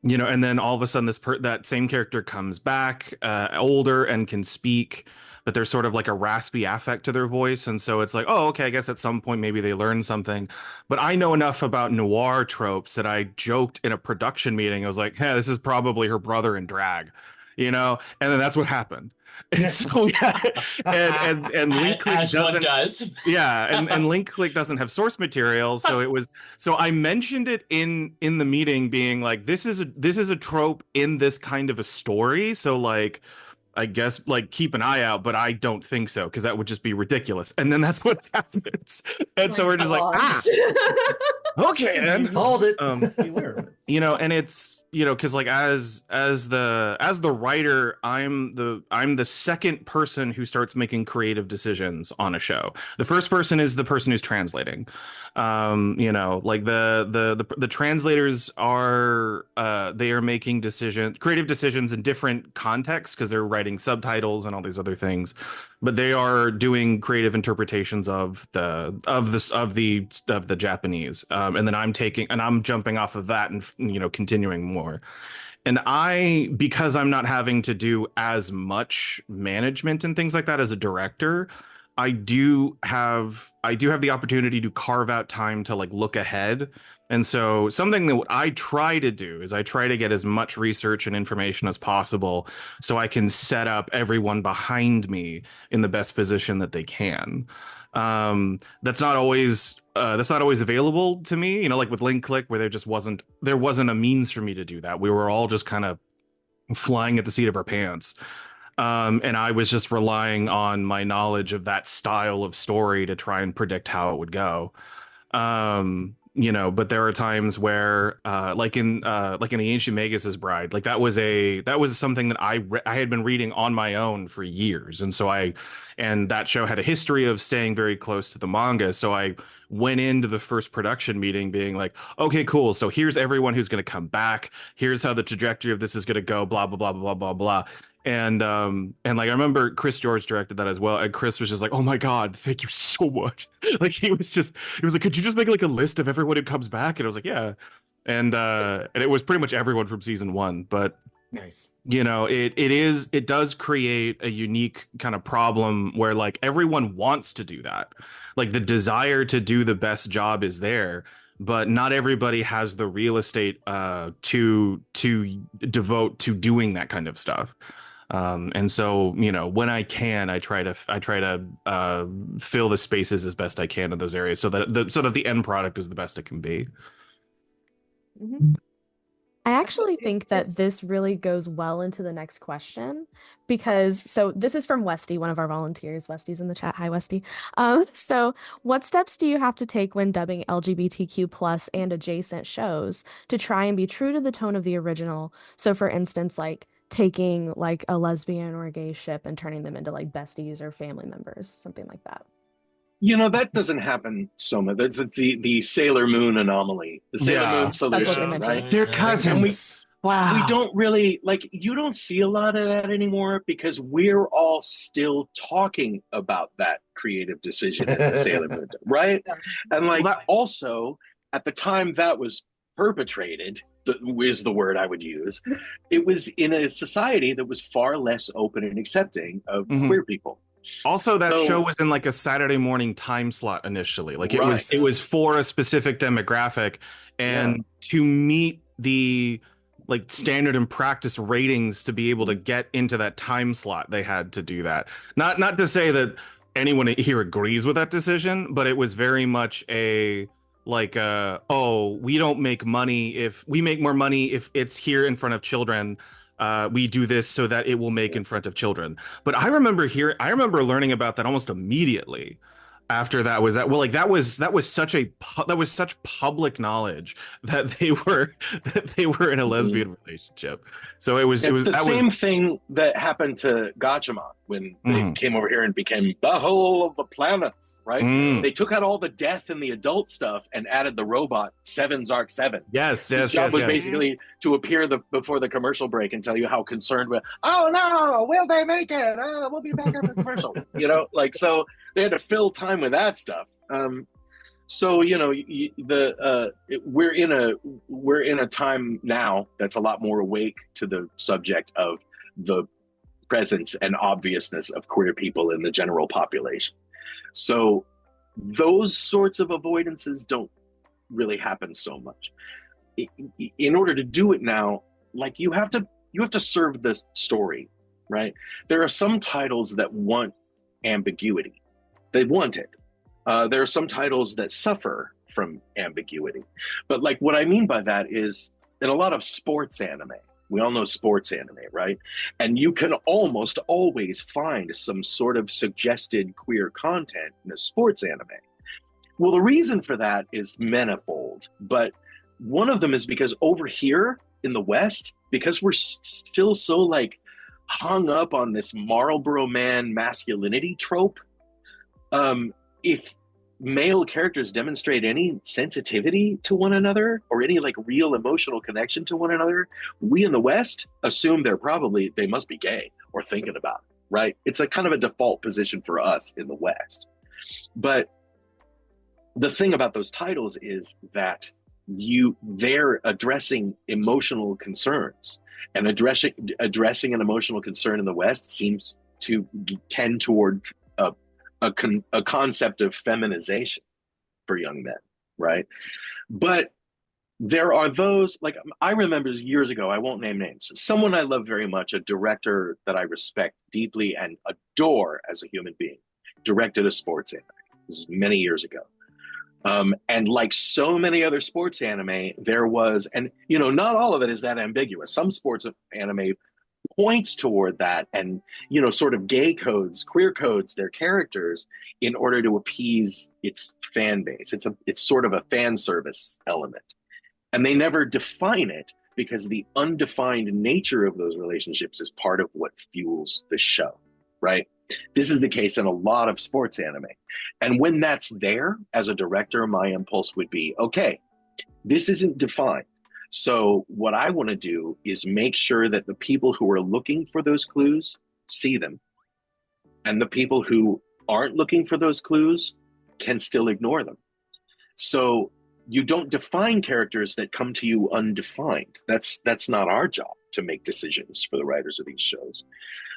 you know, and then all of a sudden that same character comes back older and can speak, but there's sort of like a raspy affect to their voice. And so it's like, oh, okay, I guess at some point maybe they learned something. But I know enough about noir tropes that I joked in a production meeting. I was like, yeah, this is probably her brother in drag, you know? And then that's what happened. And so yeah, and link click doesn't and link click doesn't have source material, so it was so I mentioned it in the meeting being like, this is a trope in this kind of a story, so like I guess like keep an eye out, but I don't think so because that would just be ridiculous. And then that's what happens. And so we're just like, okay, then called it. You know, and it's, you know, because like as the writer, I'm the second person who starts making creative decisions on a show. The first person is the person who's translating. You know, like the translators are they are making creative decisions in different contexts because they're writing subtitles and all these other things, but they are doing creative interpretations of the Japanese, and then I'm jumping off of that and, you know, continuing more. And because I'm not having to do as much management and things like that as a director, I do have the opportunity to carve out time to like look ahead. And so something that I try to do is I try to get as much research and information as possible so I can set up everyone behind me in the best position that they can. That's not always available to me, you know, like with Link Click, where there wasn't a means for me to do that. We were all just kind of flying at the seat of our pants. And I was just relying on my knowledge of that style of story to try and predict how it would go. You know, but there are times where, like in the Ancient Magus' Bride, like that was something that I had been reading on my own for years, and that show had a history of staying very close to the manga. So I went into the first production meeting being like, okay, cool. So here's everyone who's going to come back. Here's how the trajectory of this is going to go. Blah blah blah blah blah blah. And like I remember Chris George directed that as well, and Chris was just like, oh my god, thank you so much. Like he was like, could you just make like a list of everyone who comes back? And I was like, yeah. And it was pretty much everyone from season 1. But nice, you know, it does create a unique kind of problem where like everyone wants to do that, like the desire to do the best job is there, but not everybody has the real estate to devote to doing that kind of stuff. And so, you know, when I can, I try to fill the spaces as best I can in those areas so that the end product is the best it can be. Mm-hmm. I actually think that this really goes well into the next question so this is from Westy, one of our volunteers. Westy's in the chat. Hi, Westy. So what steps do you have to take when dubbing LGBTQ plus and adjacent shows to try and be true to the tone of the original? So for instance, like taking like a lesbian or a gay ship and turning them into like besties or family members, something like that. You know, that doesn't happen so much. That's the Sailor Moon anomaly, the Sailor Moon solution, right? They're cousins. Wow. We don't really, like, you don't see a lot of that anymore because we're all still talking about that creative decision in Sailor Moon, right? And like, also, at the time that was perpetrated, is the word I would use, it was in a society that was far less open and accepting of queer people. Also, that show was in like a Saturday morning time slot initially. Like it was for a specific demographic, and to meet the like standard and practice ratings to be able to get into that time slot, they had to do that. Not to say that anyone here agrees with that decision, but it was very much a like we don't make money if we make more money if it's here in front of children. We do this so that it will make in front of children. But I remember learning about that almost immediately after that was that was such public knowledge that they were in a lesbian relationship. So it was the same thing that happened to Gatchaman when they came over here and became the whole of the planets, right? They took out all the death and the adult stuff and added the robot Seven Zark 7. Yes. His job was basically to appear before the commercial break and tell you how concerned with, oh no, will they make it? Oh, we'll be back after the commercial. You know, like, so they had to fill time with that stuff. So, you know, we're in a time now that's a lot more awake to the subject of the presence and obviousness of queer people in the general population. So those sorts of avoidances don't really happen so much. In order to do it now, like you have to serve the story, right? There are some titles that want ambiguity. They want it. There are some titles that suffer from ambiguity. But like what I mean by that is in a lot of sports anime, we all know sports anime, right? And you can almost always find some sort of suggested queer content in a sports anime. Well, the reason for that is manifold, but one of them is because over here in the West, because we're still so like hung up on this Marlboro Man masculinity trope, if male characters demonstrate any sensitivity to one another or any like real emotional connection to one another, we in the West assume they must be gay or thinking about it, right? It's a kind of a default position for us in the West. But the thing about those titles is that they're addressing emotional concerns, and addressing an emotional concern in the West seems to tend toward a concept of feminization for young men, right? But there are those, like I remember years ago, I won't name names, someone I love very much, a director that I respect deeply and adore as a human being, directed a sports anime. This was many years ago. And like so many other sports anime, there was, and you know, not all of it is that ambiguous. Some sports anime points toward that and, you know, sort of gay codes, queer codes their characters in order to appease its fan base. It's sort of a fan service element. And they never define it because the undefined nature of those relationships is part of what fuels the show, right? This is the case in a lot of sports anime. And when that's there, as a director, my impulse would be, okay, this isn't defined. So what I want to do is make sure that the people who are looking for those clues see them. And the people who aren't looking for those clues can still ignore them. So you don't define characters that come to you undefined. That's not our job to make decisions for the writers of these shows.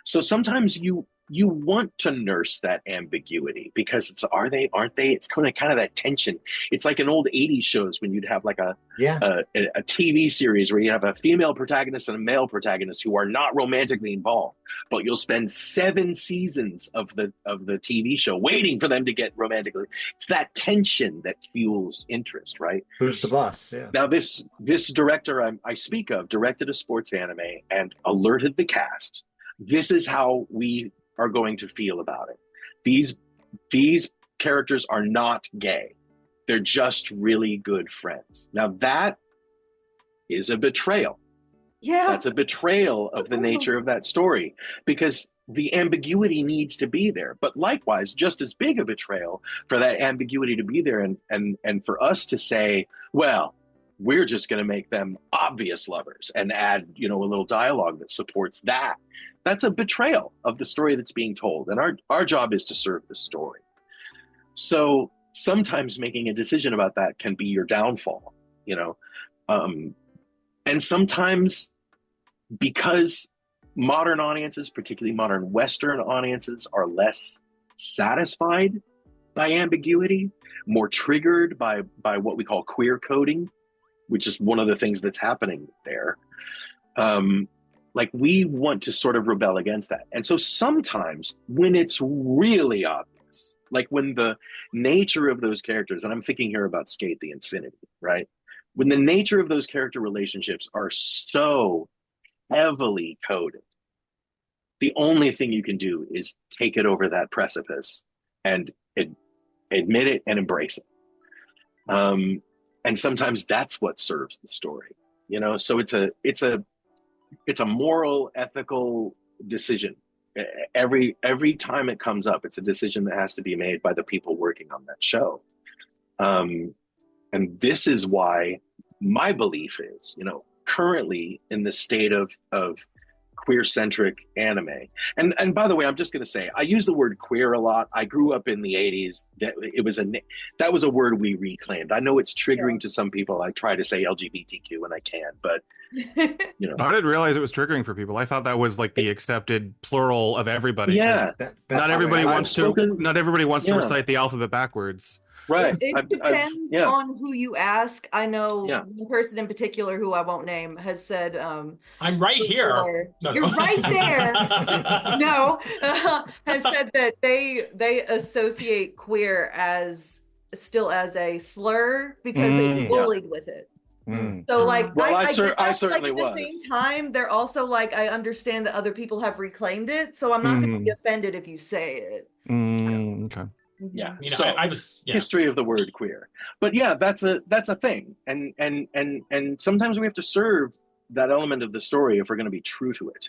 So sometimes you want to nurse that ambiguity because it's aren't they? It's kind of that tension. It's like in old 80s shows when you'd have like a TV series where you have a female protagonist and a male protagonist who are not romantically involved, but you'll spend 7 seasons of the TV show waiting for them to get romantically. It's that tension that fuels interest, right? Who's the boss? Yeah. Now this director I speak of directed a sports anime and alerted the cast. This is how we are going to feel about it. These characters are not gay. They're just really good friends. Now that is a betrayal. Yeah. That's a betrayal of the nature of that story because the ambiguity needs to be there. But likewise, just as big a betrayal for that ambiguity to be there and for us to say, well, we're just going to make them obvious lovers and add, you know, a little dialogue that supports that. That's a betrayal of the story that's being told. And our job is to serve the story. So sometimes making a decision about that can be your downfall, you know. And sometimes because modern audiences, particularly modern Western audiences, are less satisfied by ambiguity, more triggered by what we call queer coding, which is one of the things that's happening there. Like we want to sort of rebel against that. And so sometimes when it's really obvious, like when the nature of those characters, and I'm thinking here about Skate the Infinity, right? When the nature of those character relationships are so heavily coded, the only thing you can do is take it over that precipice and admit it and embrace it. And sometimes that's what serves the story, you know? So it's a moral, ethical decision. Every time it comes up, it's a decision that has to be made by the people working on that show. And this is why my belief is, you know, currently in the state of queer-centric anime. And by the way, I'm just going to say, I use the word queer a lot. I grew up in the 80s. That was a word we reclaimed. I know it's triggering to some people. I try to say LGBTQ when I can, but you know. I didn't realize it was triggering for people. I thought that was like the accepted plural of everybody. Yeah, not everybody wants to Yeah. recite the alphabet backwards. Right. It depends on who you ask. I know one person in particular who I won't name has said, I'm right here. No, You're right there. No, has said that they associate queer as still as a slur because they were bullied with it. So like, I certainly like, at the same time, they're also like, I understand that other people have reclaimed it, so I'm not going to be offended if you say it. Okay. Yeah. You know, So I was history of the word queer. But yeah, that's a thing. And sometimes we have to serve that element of the story if we're going to be true to it.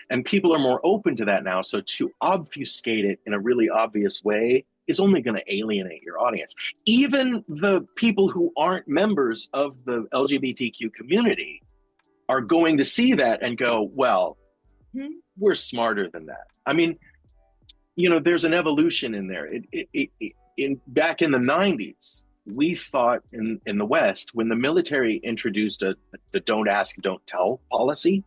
And people are more open to that now. So to obfuscate it in a really obvious way is only going to alienate your audience. Even the people who aren't members of the LGBTQ community are going to see that and go, well, we're smarter than that. I mean, you know, there's an evolution in there. Back in the 90s, we thought in the West, when the military introduced the don't ask, don't tell policy,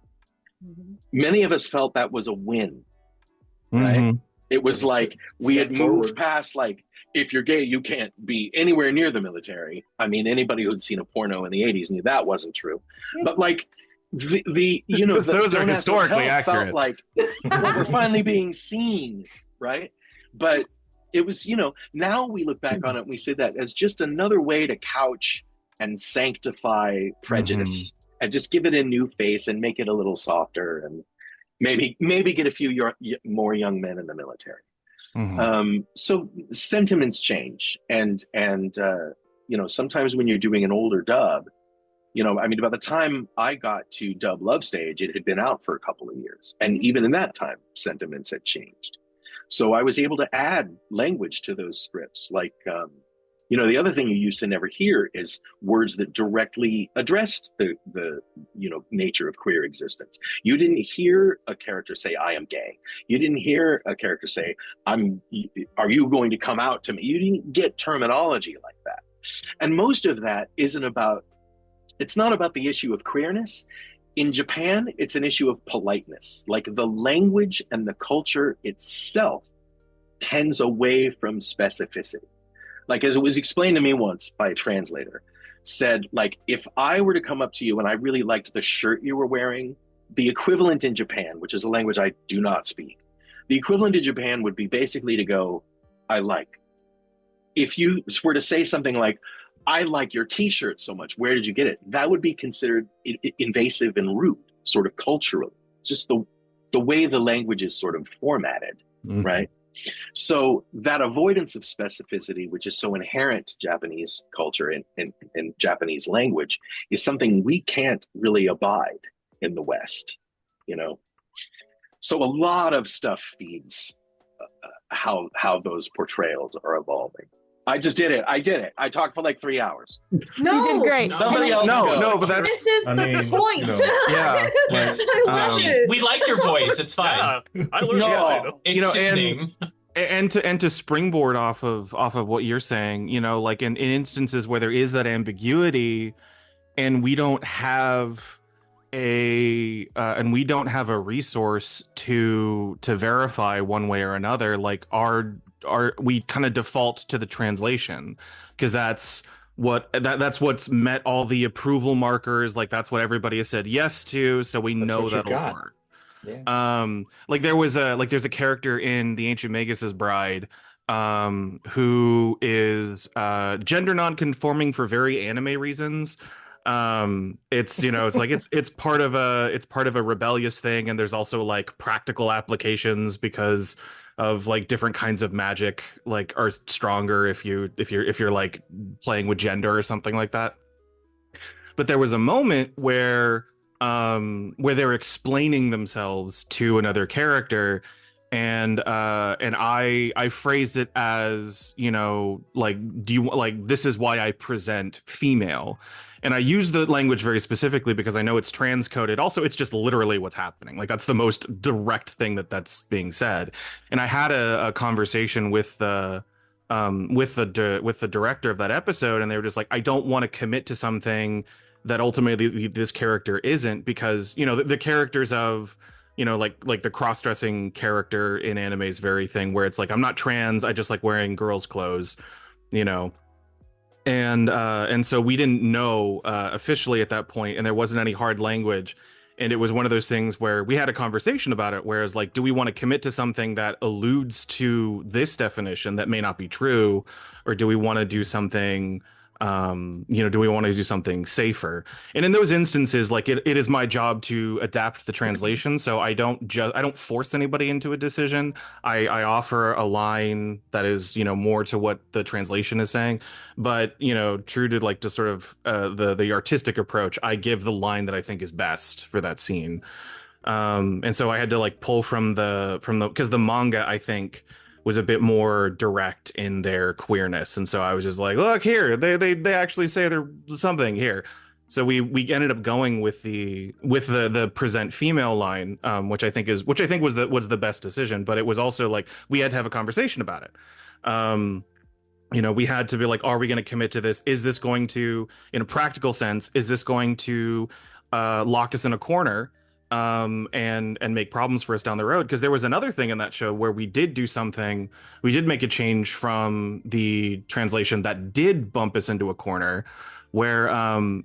many of us felt that was a win, right? It was like we had moved past, like, if you're gay, you can't be anywhere near the military. I mean, anybody who'd seen a porno in the 80s knew that wasn't true. But like, you know, those are historically accurate. Felt like we're finally being seen, right? But it was, you know, now we look back on it and we say that as just another way to couch and sanctify prejudice and just give it a new face and make it a little softer and maybe get a few more young men in the military. So sentiments change, and you know, sometimes when you're doing an older dub, you know, I mean, by the time I got to dub Love Stage, it had been out for a couple of years, and even in that time, sentiments had changed. So I was able to add language to those scripts, like you know, the other thing you used to never hear is words that directly addressed the you know, nature of queer existence. You didn't hear a character say, I am gay. You didn't hear a character say, are you going to come out to me? You didn't get terminology like that. And most of that it's not about the issue of queerness. In Japan, it's an issue of politeness. Like, the language and the culture itself tends away from specificity. Like, as it was explained to me once by a translator, said, like, if I were to come up to you and I really liked the shirt you were wearing, the equivalent in Japan, which is a language I do not speak, the equivalent in Japan would be basically to go, I like. If you were to say something like, I like your t-shirt so much, where did you get it? That would be considered invasive and rude, sort of culturally. Just the way the language is sort of formatted, right? So that avoidance of specificity, which is so inherent to Japanese culture and Japanese language, is something we can't really abide in the West, you know? So a lot of stuff feeds how those portrayals are evolving. I just did it. I did it. I talked for like 3 hours. No, you did great. Somebody else No, but that's... This is the point. You know, yeah. I love it. We like your voice. It's fine. Yeah, I learned It's you know, soothing. and to springboard off of what you're saying, you know, like in instances where there is that ambiguity and we don't have a resource to verify one way or another, like we kind of default to the translation because that's what's met all the approval markers, like that's what everybody has said yes to, so we know that'll work. Yeah. Like there's a character in The Ancient Magus's Bride who is gender non-conforming for very anime reasons. It's, you know, it's like it's part of a rebellious thing, and there's also like practical applications because of like different kinds of magic like are stronger if you're like playing with gender or something like that. But there was a moment where they're explaining themselves to another character, and I phrased it as, you know, like, do you like, this is why I present female. And I use the language very specifically because I know it's transcoded. Also, it's just literally what's happening. Like that's the most direct thing that's being said. And I had a conversation with the with the director of that episode, and they were just like, I don't want to commit to something that ultimately this character isn't, because the characters of like the cross-dressing character in anime is very thing where it's like, I'm not trans, I just like wearing girls' clothes, you know. And so we didn't know officially at that point, and there wasn't any hard language. And it was one of those things where we had a conversation about it, whereas like, do we want to commit to something that alludes to this definition that may not be true, or do we want to do something do we want to do something safer? And in those instances, like it is my job to adapt the translation. So I don't force anybody into a decision. I offer a line that is, more to what the translation is saying. But, true to like to sort of the artistic approach, I give the line that I think is best for that scene. And so I had to like pull from the because the manga, I think, was a bit more direct in their queerness, and so I was just like, look here, they actually say there's something here. So we ended up going with the present female line, which I think was the best decision. But it was also like we had to have a conversation about it. We had to be like, are we going to commit to this? Is this going to, in a practical sense, is this going to lock us in a corner and make problems for us down the road? Because there was another thing in that show where we did make a change from the translation that did bump us into a corner, where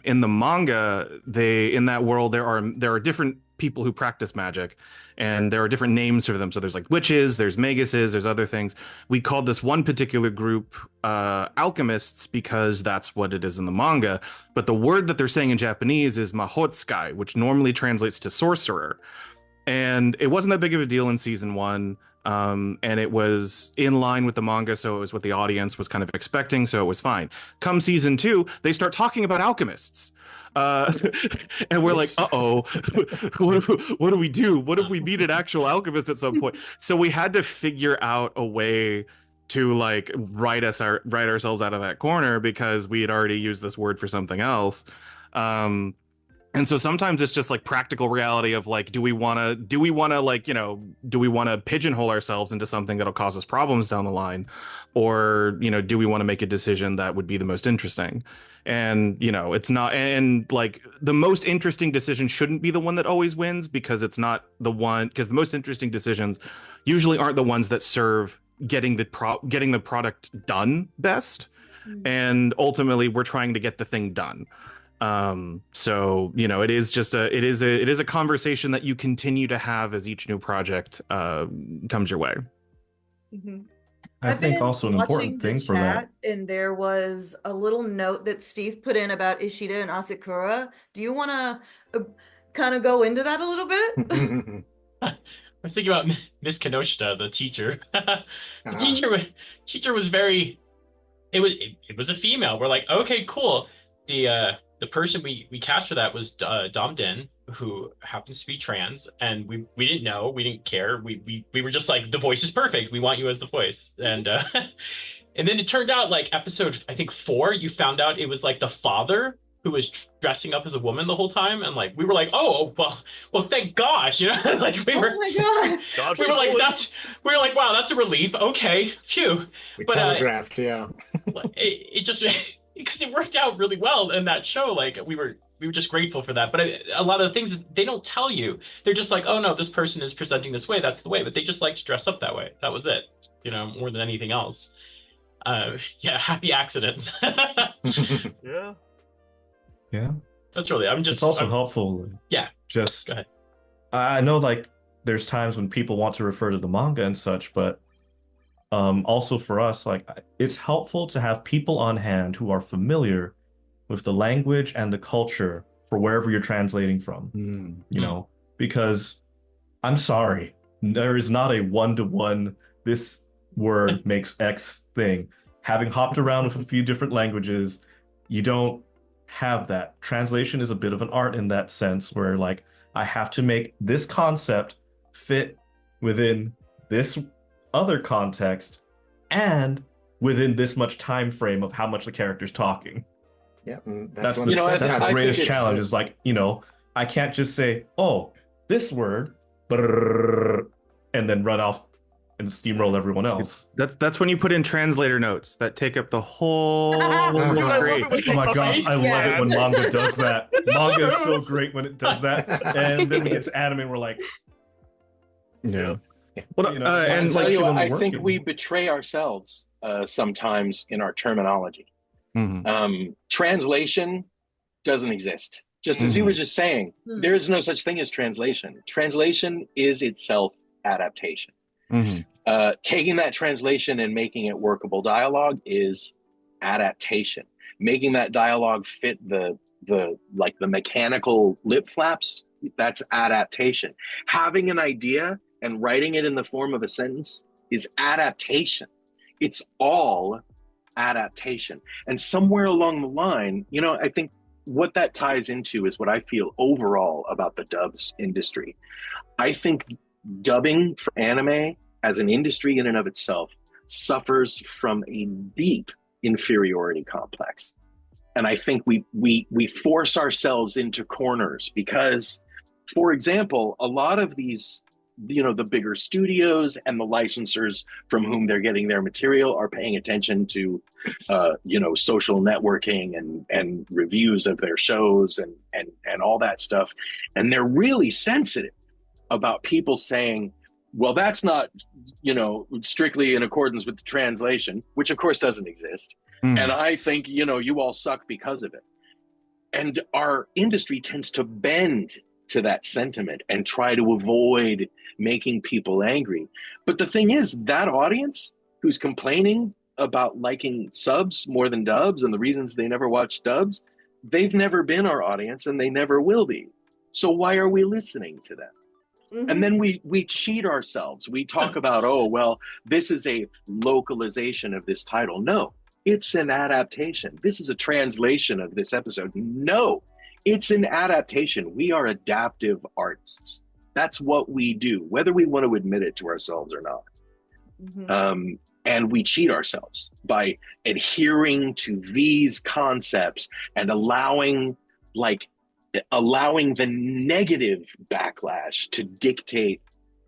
in the manga, in that world there are different people who practice magic, and there are different names for them. So there's like witches, there's maguses, there's other things. We called this one particular group alchemists because that's what it is in the manga. But the word that they're saying in Japanese is mahotsukai, which normally translates to sorcerer. And it wasn't that big of a deal in season 1. And it was in line with the manga, so it was what the audience was kind of expecting, so it was fine. Come season 2, they start talking about alchemists. And we're like, uh-oh, what do we do? What if we meet an actual alchemist at some point? So we had to figure out a way to like write ourselves out of that corner, because we had already used this word for something else. And so sometimes it's just like practical reality of like, do we want to pigeonhole ourselves into something that'll cause us problems down the line? Or, do we want to make a decision that would be the most interesting? And, it's not, and like the most interesting decision shouldn't be the one that always wins, because it's not the one, because the most interesting decisions usually aren't the ones that serve getting the product done best. Mm-hmm. And ultimately we're trying to get the thing done. So, it is a conversation that you continue to have as each new project comes your way. Mm-hmm. I think also an important thing for that. And there was a little note that Steve put in about Ishida and Asakura. Do you want to kind of go into that a little bit? I was thinking about Miss Kinoshita, the teacher. The teacher was very. It was a female. We're like, okay, cool. The person we cast for that was Dom Den, who happens to be trans, and we didn't know, we didn't care. We were just like, the voice is perfect. We want you as the voice. And and then it turned out like episode, I think 4, you found out it was like the father who was dressing up as a woman the whole time, and like we were like, oh well thank gosh, like we were. Oh my god! We were like wow, that's a relief. Okay, phew. We telegraphed, yeah. it just. Because it worked out really well in that show. Like we were just grateful for that. But a lot of the things they don't tell you, they're just like, oh no, this person is presenting this way, that's the way. But they just like to dress up that way. That was it, more than anything else. Happy accidents. Yeah. That's really. It's also helpful. Yeah. Just. Go ahead. I know like there's times when people want to refer to the manga and such, but. Also for us, like it's helpful to have people on hand who are familiar with the language and the culture for wherever you're translating from, because I'm sorry, there is not a one-to-one, this word makes X thing. Having hopped around with a few different languages, you don't have that. Translation is a bit of an art in that sense, where like I have to make this concept fit within this other context and within this much time frame of how much the character's talking. Yeah, That's one the, You know, that's the I greatest think it's challenge is like, I can't just say, oh, this word, brrr, and then run off and steamroll everyone else. That's when you put in translator notes that take up the whole I love screen. it when Oh my gosh, I love it when Yes. manga does that. Manga is so great when it does that. And then we get to anime and we're like, Yeah. Well, I and tell like you, actually I when think working. we betray ourselves sometimes in our terminology. Mhm. Translation doesn't exist. Just as you were just saying, there is no such thing as translation. Translation is itself adaptation. Taking that translation and making it workable dialogue is adaptation. Making that dialogue fit the mechanical lip flaps, that's adaptation. Having an idea and writing it in the form of a sentence is adaptation. It's all adaptation. And somewhere along the line, I think what that ties into is what I feel overall about the dubs industry. I think dubbing for anime as an industry in and of itself suffers from a deep inferiority complex. And I think we force ourselves into corners because, for example, a lot of these, the bigger studios and the licensors from whom they're getting their material are paying attention to, social networking and reviews of their shows and all that stuff. And they're really sensitive about people saying, well, that's not, strictly in accordance with the translation, which of course doesn't exist. And I think, you all suck because of it. And our industry tends to bend to that sentiment and try to avoid making people angry. But the thing is, that audience who's complaining about liking subs more than dubs and the reasons they never watch dubs, they've never been our audience and they never will be. So why are we listening to them? And then we cheat ourselves. We talk about, oh, well, this is a localization of this title. No, it's an adaptation. This is a translation of this episode. No, it's an adaptation. We are adaptive artists. That's what we do, whether we want to admit it to ourselves or not. And we cheat ourselves by adhering to these concepts and allowing the negative backlash to dictate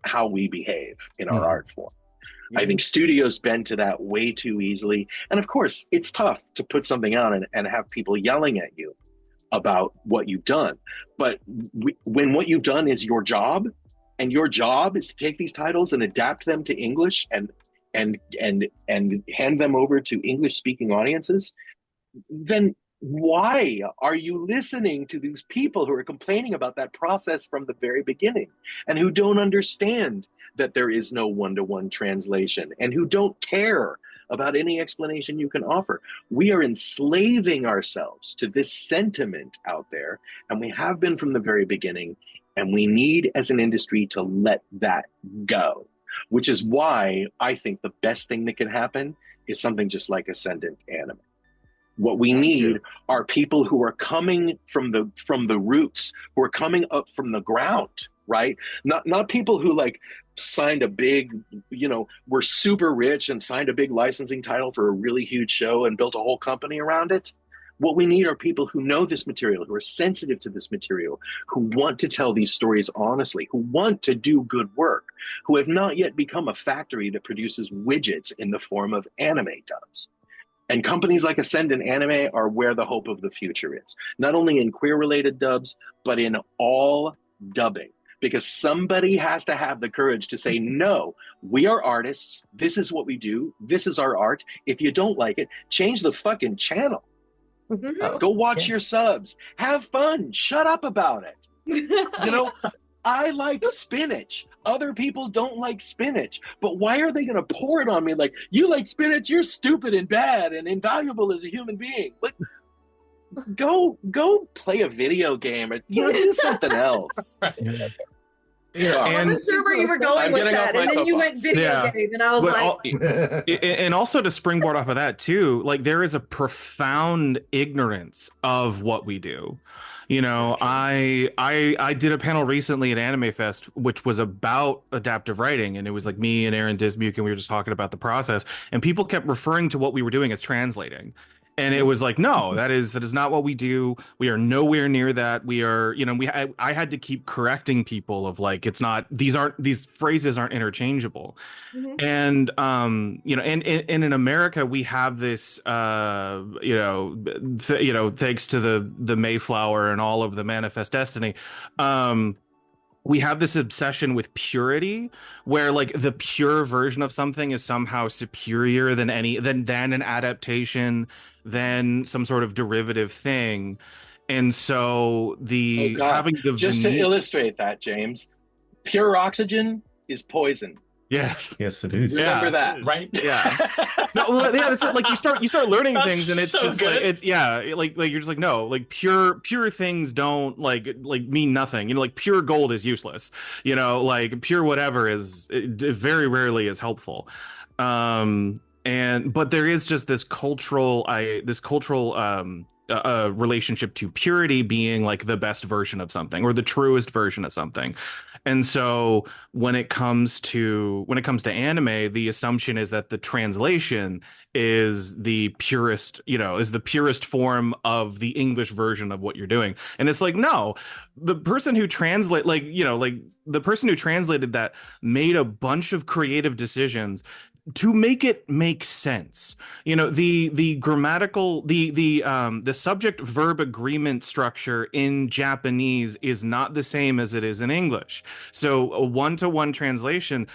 how we behave in our art form. I think studios bend to that way too easily. And of course, it's tough to put something out and have people yelling at you about what you've done. But when what you've done is your job, and your job is to take these titles and adapt them to English and hand them over to English-speaking audiences, then why are you listening to these people who are complaining about that process from the very beginning and who don't understand that there is no one-to-one translation and who don't care about any explanation you can offer? We are enslaving ourselves to this sentiment out there, and we have been from the very beginning, and we need as an industry to let that go, which is why I think the best thing that can happen is something just like Ascendant Anime. What we need are people who are coming from the roots, who are coming up from the ground, right? Not people who signed a big, were super rich and signed a big licensing title for a really huge show and built a whole company around it. What we need are people who know this material, who are sensitive to this material, who want to tell these stories honestly, who want to do good work, who have not yet become a factory that produces widgets in the form of anime dubs. And companies like Ascendant Anime are where the hope of the future is, not only in queer-related dubs, but in all dubbing. Because somebody has to have the courage to say, no, we are artists. This is what we do. This is our art. If you don't like it, change the fucking channel. Go watch your subs. Have fun. Shut up about it. I like spinach. Other people don't like spinach. But why are they going to pour it on me like, you like spinach, you're stupid and bad and invaluable as a human being? Like, go play a video game or do something else. I wasn't sure where you were going with that, and then you went video game, and I was and also to springboard off of that too, there is a profound ignorance of what we do. I did a panel recently at Anime Fest, which was about adaptive writing, and it was me and Aaron Dismuke, and we were just talking about the process, and people kept referring to what we were doing as translating. And it was like, no, that is not what we do. We are nowhere near that. We are, I had to keep correcting people of like, it's not, these phrases aren't interchangeable. Mhm. And and in America we have this thanks to the Mayflower and all of the manifest destiny, we have this obsession with purity where like the pure version of something is somehow superior than an adaptation, than some sort of derivative thing. And so Oh God. having the Just to illustrate that, James, pure oxygen is poison. Yes. Yes, it is. Remember that, right? Yeah. No, well, yeah, that's it. Like you start learning That's things, and it's so just good. like like you're just like, no, like pure things don't like mean nothing. Like pure gold is useless. Like pure whatever it very rarely is helpful. But there is just this cultural relationship to purity being like the best version of something or the truest version of something. And so when it comes to anime, the assumption is that the translation is the purest, is the purest form of the English version of what you're doing. And it's like, no, the person who the person who translated that made a bunch of creative decisions to make it make sense. The grammatical, the subject verb agreement structure in Japanese is not the same as it is in English. So a one-to-one translation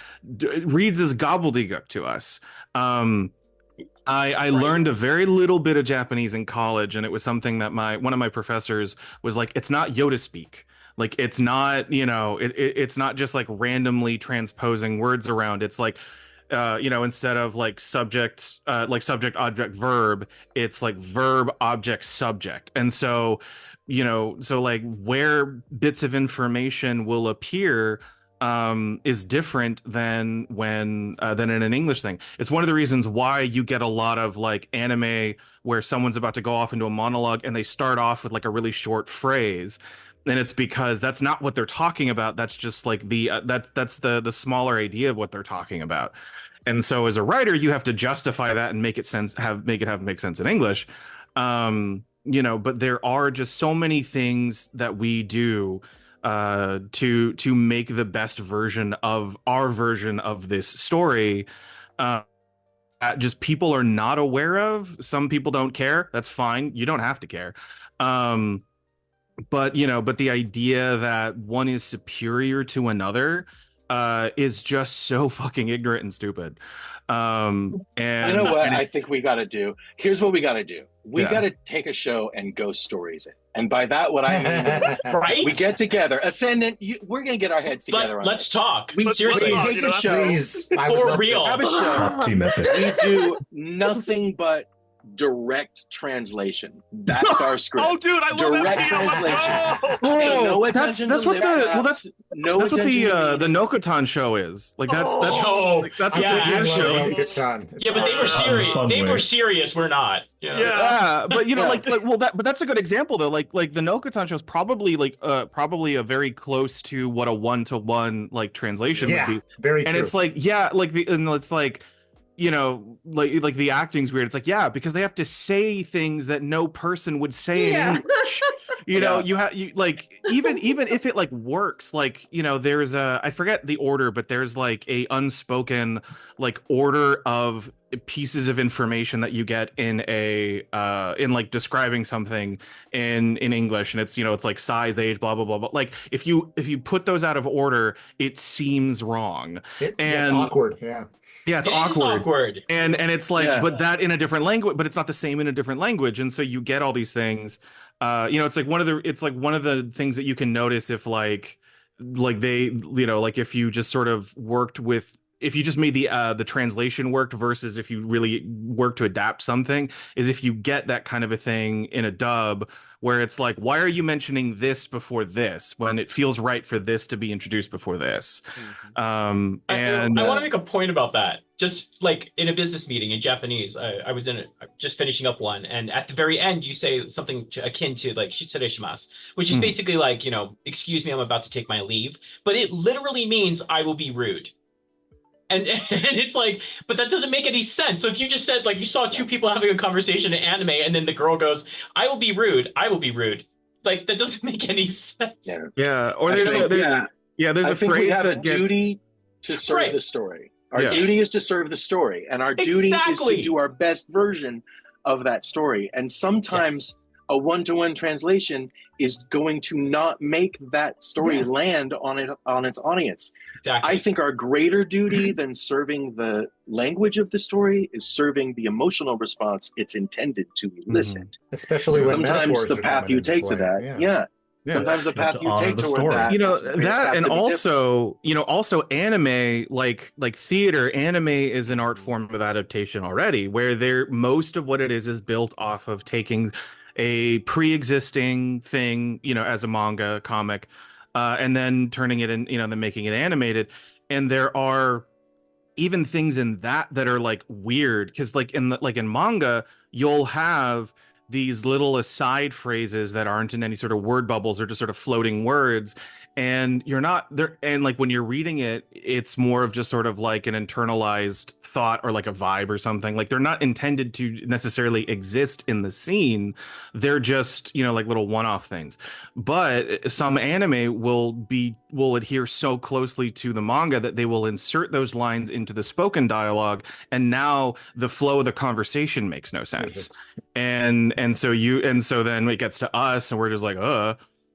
reads as gobbledygook to us. I learned a very little bit of Japanese in college, and it was something that one of my professors was like, it's not Yoda speak. Like it's not, it's not just like randomly transposing words around. It's like, instead of like subject object verb, it's like verb object subject. And so like where bits of information will appear is different than than in an English thing. It's one of the reasons why you get a lot of like anime where someone's about to go off into a monologue and they start off with like a really short phrase. And it's because that's not what they're talking about. That's just like that's the smaller idea of what they're talking about. And so as a writer, you have to justify that and make it make sense in English. But there are just so many things that we do to make the best version of our version of this story that just people are not aware of. Some people don't care. That's fine. You don't have to care. But the idea that one is superior to another is just so fucking ignorant and stupid. And you know what I think we got to do? Here's what we got to do. We got to take a show and ghost stories it. And by that, what I mean is, right? We get together. Ascendant, we're going to get our heads together. Let's talk. Seriously, take a show. Please, for real. Have a show. Team epic. We do nothing but direct translation. That's our script. Oh, dude, I love direct that. translation. Oh, no that's attention what to lip taps, that's no what attention the Nokotan show is. Like that's what yeah, their show Nokotan. is. Yeah, but they were serious. They were way. serious. We're not. Yeah, but but that's a good example though. Like the Nokotan show is probably a very close to what a one-to-one like translation would be. Very and true. it's like it's like like the acting's weird. It's like, yeah, because they have to say things that no person would say in English. You like even if it like works, like there's I forget the order, but there's like a unspoken like order of pieces of information that you get in in like describing something in English, and it's it's like size, age, blah blah blah blah. Like if you put those out of order, it seems wrong. It's awkward. Yeah, it's awkward. And it's like, but that in a different language, but it's not the same in a different language. And so you get all these things. It's like one of the things that you can notice if like they, like if you just sort of if you just made the translation worked versus if you really work to adapt something, is if you get that kind of a thing in a dub where it's like, why are you mentioning this before this when it feels right for this to be introduced before this? I want to make a point about that. Just like in a business meeting in Japanese, I was just finishing up one, and at the very end, you say something akin to like "shitsure shimasu," which is basically like, excuse me, I'm about to take my leave, but it literally means I will be rude. and it's like, but that doesn't make any sense. So if you just said like you saw two people having a conversation in anime, and then the girl goes, "I will be rude. I will be rude." Like that doesn't make any sense. Yeah. Or there's a think we phrase have that gets duty to serve Right. the story. Our duty is to serve the story, and our duty is to do our best version of that story. And sometimes a one-to-one translation is going to not make that story land on its audience. Exactly. I think our greater duty than serving the language of the story is serving the emotional response it's intended to elicit. Especially when sometimes the path you take to that, sometimes the path you take toward that, that, and also also anime, like theater, anime is an art form of adaptation already, where most of what it is built off of taking a pre-existing thing, as a manga comic, and then turning it in, then making it animated. And there are even things in that are like weird, because like in manga, you'll have these little aside phrases that aren't in any sort of word bubbles, or just sort of floating words, and you're not there, and like when you're reading it, it's more of just sort of like an internalized thought or like a vibe or something. Like they're not intended to necessarily exist in the scene, they're just like little one-off things. But some anime will adhere so closely to the manga that they will insert those lines into the spoken dialogue, and now the flow of the conversation makes no sense. And so then it gets to us and we're just like,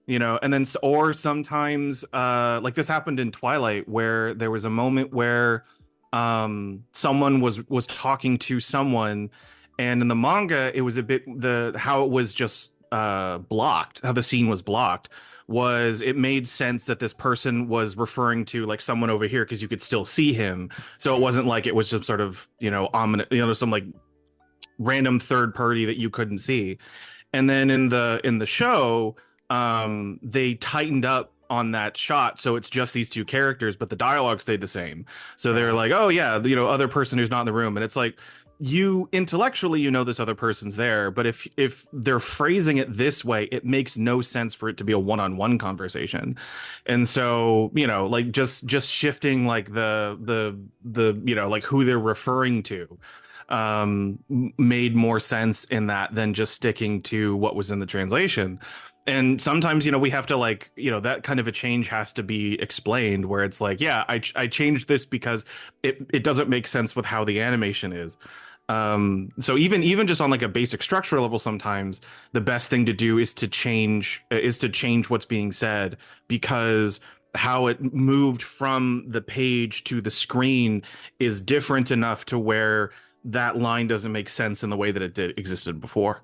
and then, or sometimes like this happened in Twilight, where there was a moment where someone was talking to someone, and in the manga it was a bit, how it was just blocked, how the scene was blocked, was it made sense that this person was referring to like someone over here, because you could still see him. So it wasn't like it was just sort of ominous, some like random third party that you couldn't see. And then in the show, they tightened up on that shot, so it's just these two characters, but the dialogue stayed the same. So they're like, oh yeah, other person who's not in the room, and it's like, you intellectually this other person's there, but if they're phrasing it this way, it makes no sense for it to be a one-on-one conversation. And so like just shifting like the like who they're referring to made more sense in that than just sticking to what was in the translation. And sometimes we have to like that kind of a change has to be explained, where it's like, I changed this because it doesn't make sense with how the animation is. So even just on like a basic structural level, sometimes the best thing to do is to change what's being said, because how it moved from the page to the screen is different enough to where that line doesn't make sense in the way that it existed before.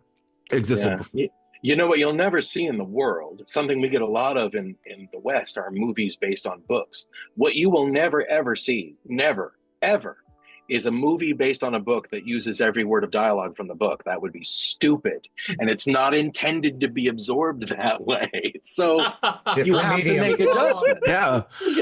You know what you'll never see in the world, something we get a lot of in the West, are movies based on books. What you will never, ever see, never, ever, is a movie based on a book that uses every word of dialogue from the book. That would be stupid. And it's not intended to be absorbed that way. So you have to make adjustments. Yeah. It's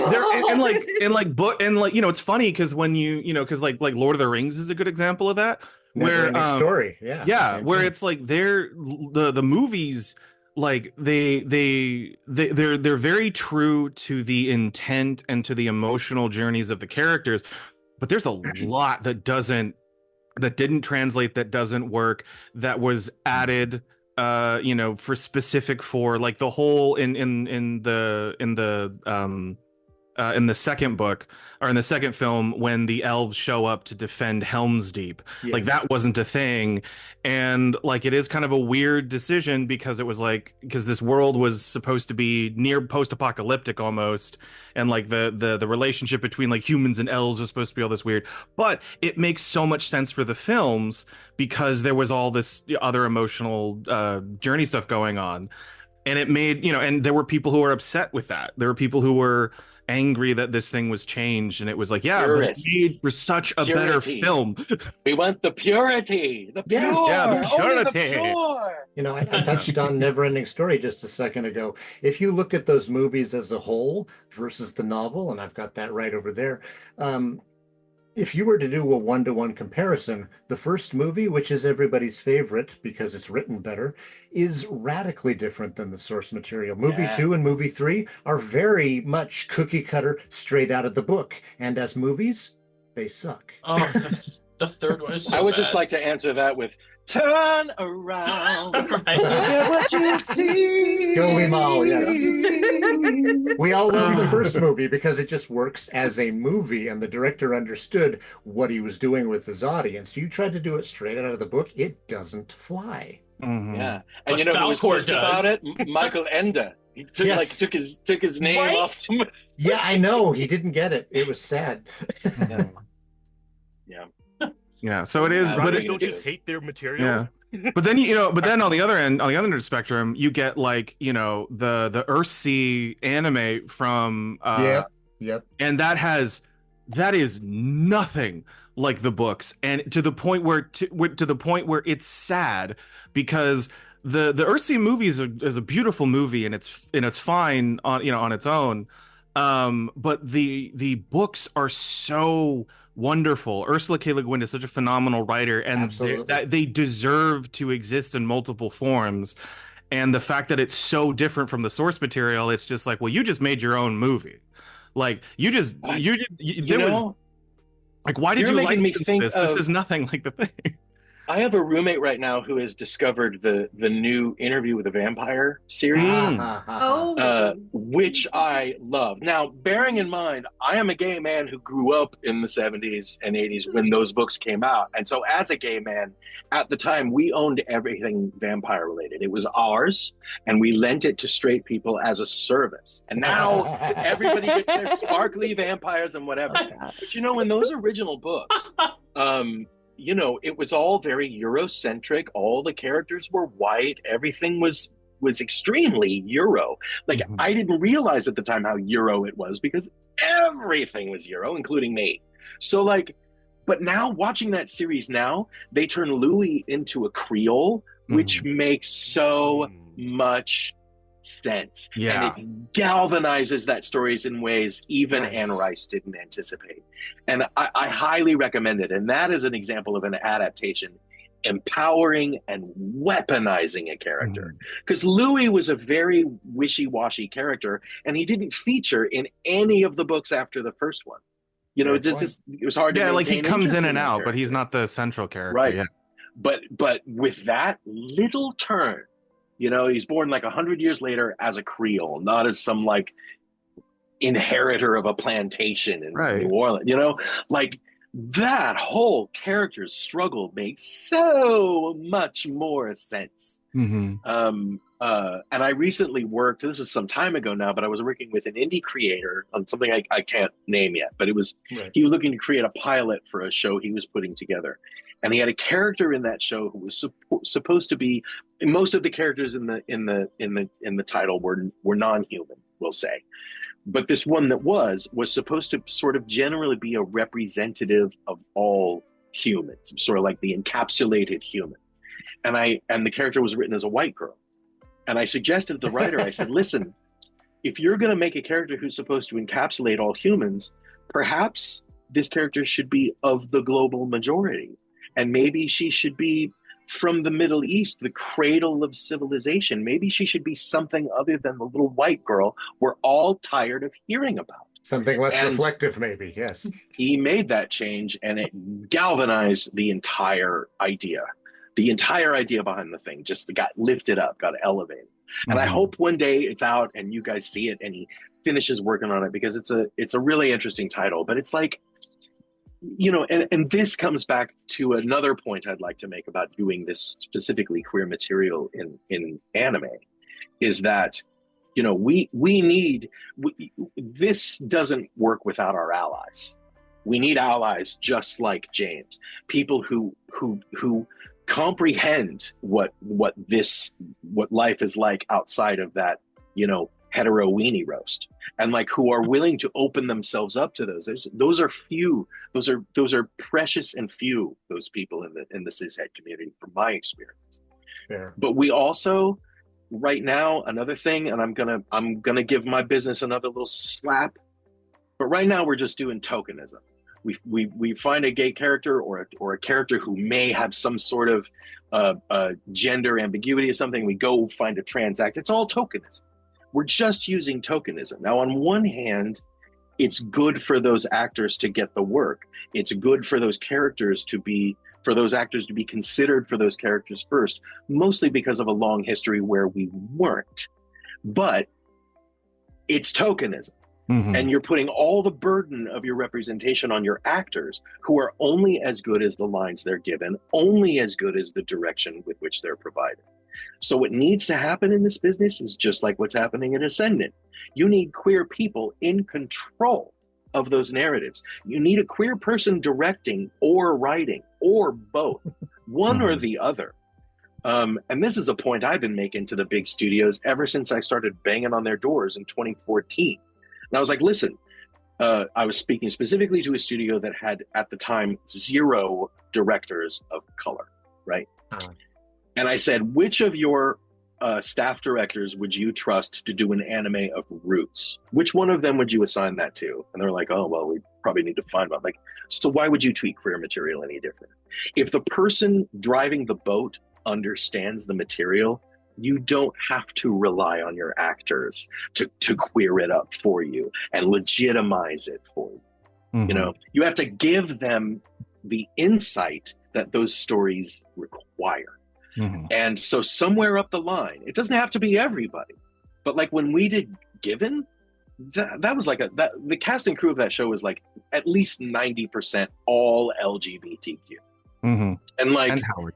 funny because when because like Lord of the Rings is a good example of that. Where story, where it's like the movies, like they're very true to the intent and to the emotional journeys of the characters, but there's a lot that didn't translate, that doesn't work, that was added for specific for like the whole in the second book, or in the second film, when the elves show up to defend Helm's Deep. Yes. Like that wasn't a thing. And like it is kind of a weird decision, because this world was supposed to be near post-apocalyptic almost, and like the relationship between like humans and elves was supposed to be all this weird, but it makes so much sense for the films because there was all this other emotional journey stuff going on. And it made, and there were people who were upset with that. There were people who were angry that this thing was changed, and it was like, but it made for such a better film. We want the purity, the pure, the purity. The pure. I touched on Neverending Story just a second ago. If you look at those movies as a whole versus the novel, and I've got that right over there, if you were to do a one-to-one comparison, the first movie, which is everybody's favorite because it's written better, is radically different than the source material. Movie 2 and movie 3 are very much cookie cutter, straight out of the book. And as movies, they suck. Oh, the third one is so I would bad. just like to answer that with turn around. Right. Look at what you see. Go Limal, yes. We all love the first movie because it just works as a movie, and the director understood what he was doing with his audience. You tried to do it straight out of the book, it doesn't fly. Mhm. Yeah, But and you know who was Falcor pissed does. about it? Michael Ende. He took Yes. took his name Right? off. Yeah, I know. He didn't get it. It was sad. Yeah. Yeah, so it is, Yeah, but Writers it- don't just hate their material. yeah. But then but then on the other end, of the spectrum, you get like, the Earthsea anime from Yep. and that is nothing like the books, and to the point where it's sad, because the Earthsea movie is a beautiful movie, and it's fine on its own, but the books are so wonderful. Ursula K. Le Guin is such a phenomenal writer, and Absolutely. they deserve to exist in multiple forms. And the fact that it's so different from the source material, it's just like, well, you just made your own movie. Like why did You're you making me license think this? of- This is nothing like the thing. I have a roommate right now who has discovered the new Interview with a Vampire series. Oh, Which I love. Now, bearing in mind, I am a gay man who grew up in the 70s and 80s when those books came out. And so as a gay man, at the time, we owned everything vampire related. It was ours, and we lent it to straight people as a service. And now everybody gets their sparkly vampires and whatever. But in those original books, it was all very Eurocentric. All the characters were white. Everything was extremely Euro. Like, I didn't realize at the time how Euro it was, because everything was Euro, including me. So but now watching that series now, they turn Louis into a Creole, which makes so much sense. Yeah. And it galvanizes that stories in ways even Nice. Anne Rice didn't anticipate. And I highly recommend it. And that is an example of an adaptation empowering and weaponizing a character. Because Louis was a very wishy-washy character, and he didn't feature in any of the books after the first one. It was hard to Like he maintain comes interest in and that out, but character. he's not the central character. Right. Yeah. But with that little turn, he's born like 100 years later as a Creole, not as some inheritor of a plantation in New Orleans. That whole character's struggle makes so much more sense. And I recently worked, this is some time ago now, but I was working with an indie creator on something I can't name yet, but he was looking to create a pilot for a show he was putting together. And he had a character in that show who was supposed to be, most of the characters in the title were non-human, we'll say. But this one that was supposed to sort of generally be a representative of all humans, sort of like the encapsulated human. And the character was written as a white girl. And I suggested to the writer, I said, listen, if you're going to make a character who's supposed to encapsulate all humans, perhaps this character should be of the global majority. And maybe she should be from the Middle East, the cradle of civilization. Maybe she should be something other than the little white girl we're all tired of hearing about. Something less reflective, maybe. Yes. He made that change, and it galvanized the entire idea. The entire idea behind the thing just got lifted up, got elevated. And I hope one day it's out and you guys see it and he finishes working on it, because it's a really interesting title. But it's like, and this comes back to another point I'd like to make about doing this specifically queer material in anime, is that, this doesn't work without our allies. We need allies just like James, people who comprehend what life is like outside of that, hetero weenie roast, and who are willing to open themselves up to those. Those are few. Those are precious and few. Those people in the cishet community, from my experience. Fair. But we also, right now, another thing, and I'm gonna give my business another little slap. But right now, we're just doing tokenism. We find a gay character or a character who may have some sort of gender ambiguity or something. We go find a trans act. It's all tokenism. We're just using tokenism. Now, on one hand, It's good for those actors to get the work. It's good for those characters to be, for those actors to be considered for those characters first, mostly because of a long history where we weren't. But it's tokenism. And you're putting all the burden of your representation on your actors, who are only as good as the lines they're given, only as good as the direction with which they're provided. So what needs to happen in this business is just like what's happening in Ascendant. You need queer people in control of those narratives. You need a queer person directing or writing or both, one or the other. And this is a point I've been making to the big studios ever since I started banging on their doors in 2014. And I was like, listen, I was speaking specifically to a studio that had, at the time, 0 directors of color, right? And I said, which of your staff directors would you trust to do an anime of Roots? Which one of them would you assign that to? And they're like, oh, well, we probably need to find one. Like, so why would you tweak queer material any different? If the person driving the boat understands the material, you don't have to rely on your actors to queer it up for you and legitimize it for you. You know, you have to give them the insight that those stories require. And so somewhere up the line, it doesn't have to be everybody, but like when we did Given, that was like the cast and crew of that show was like at least 90% all LGBTQ. And like, and Howard.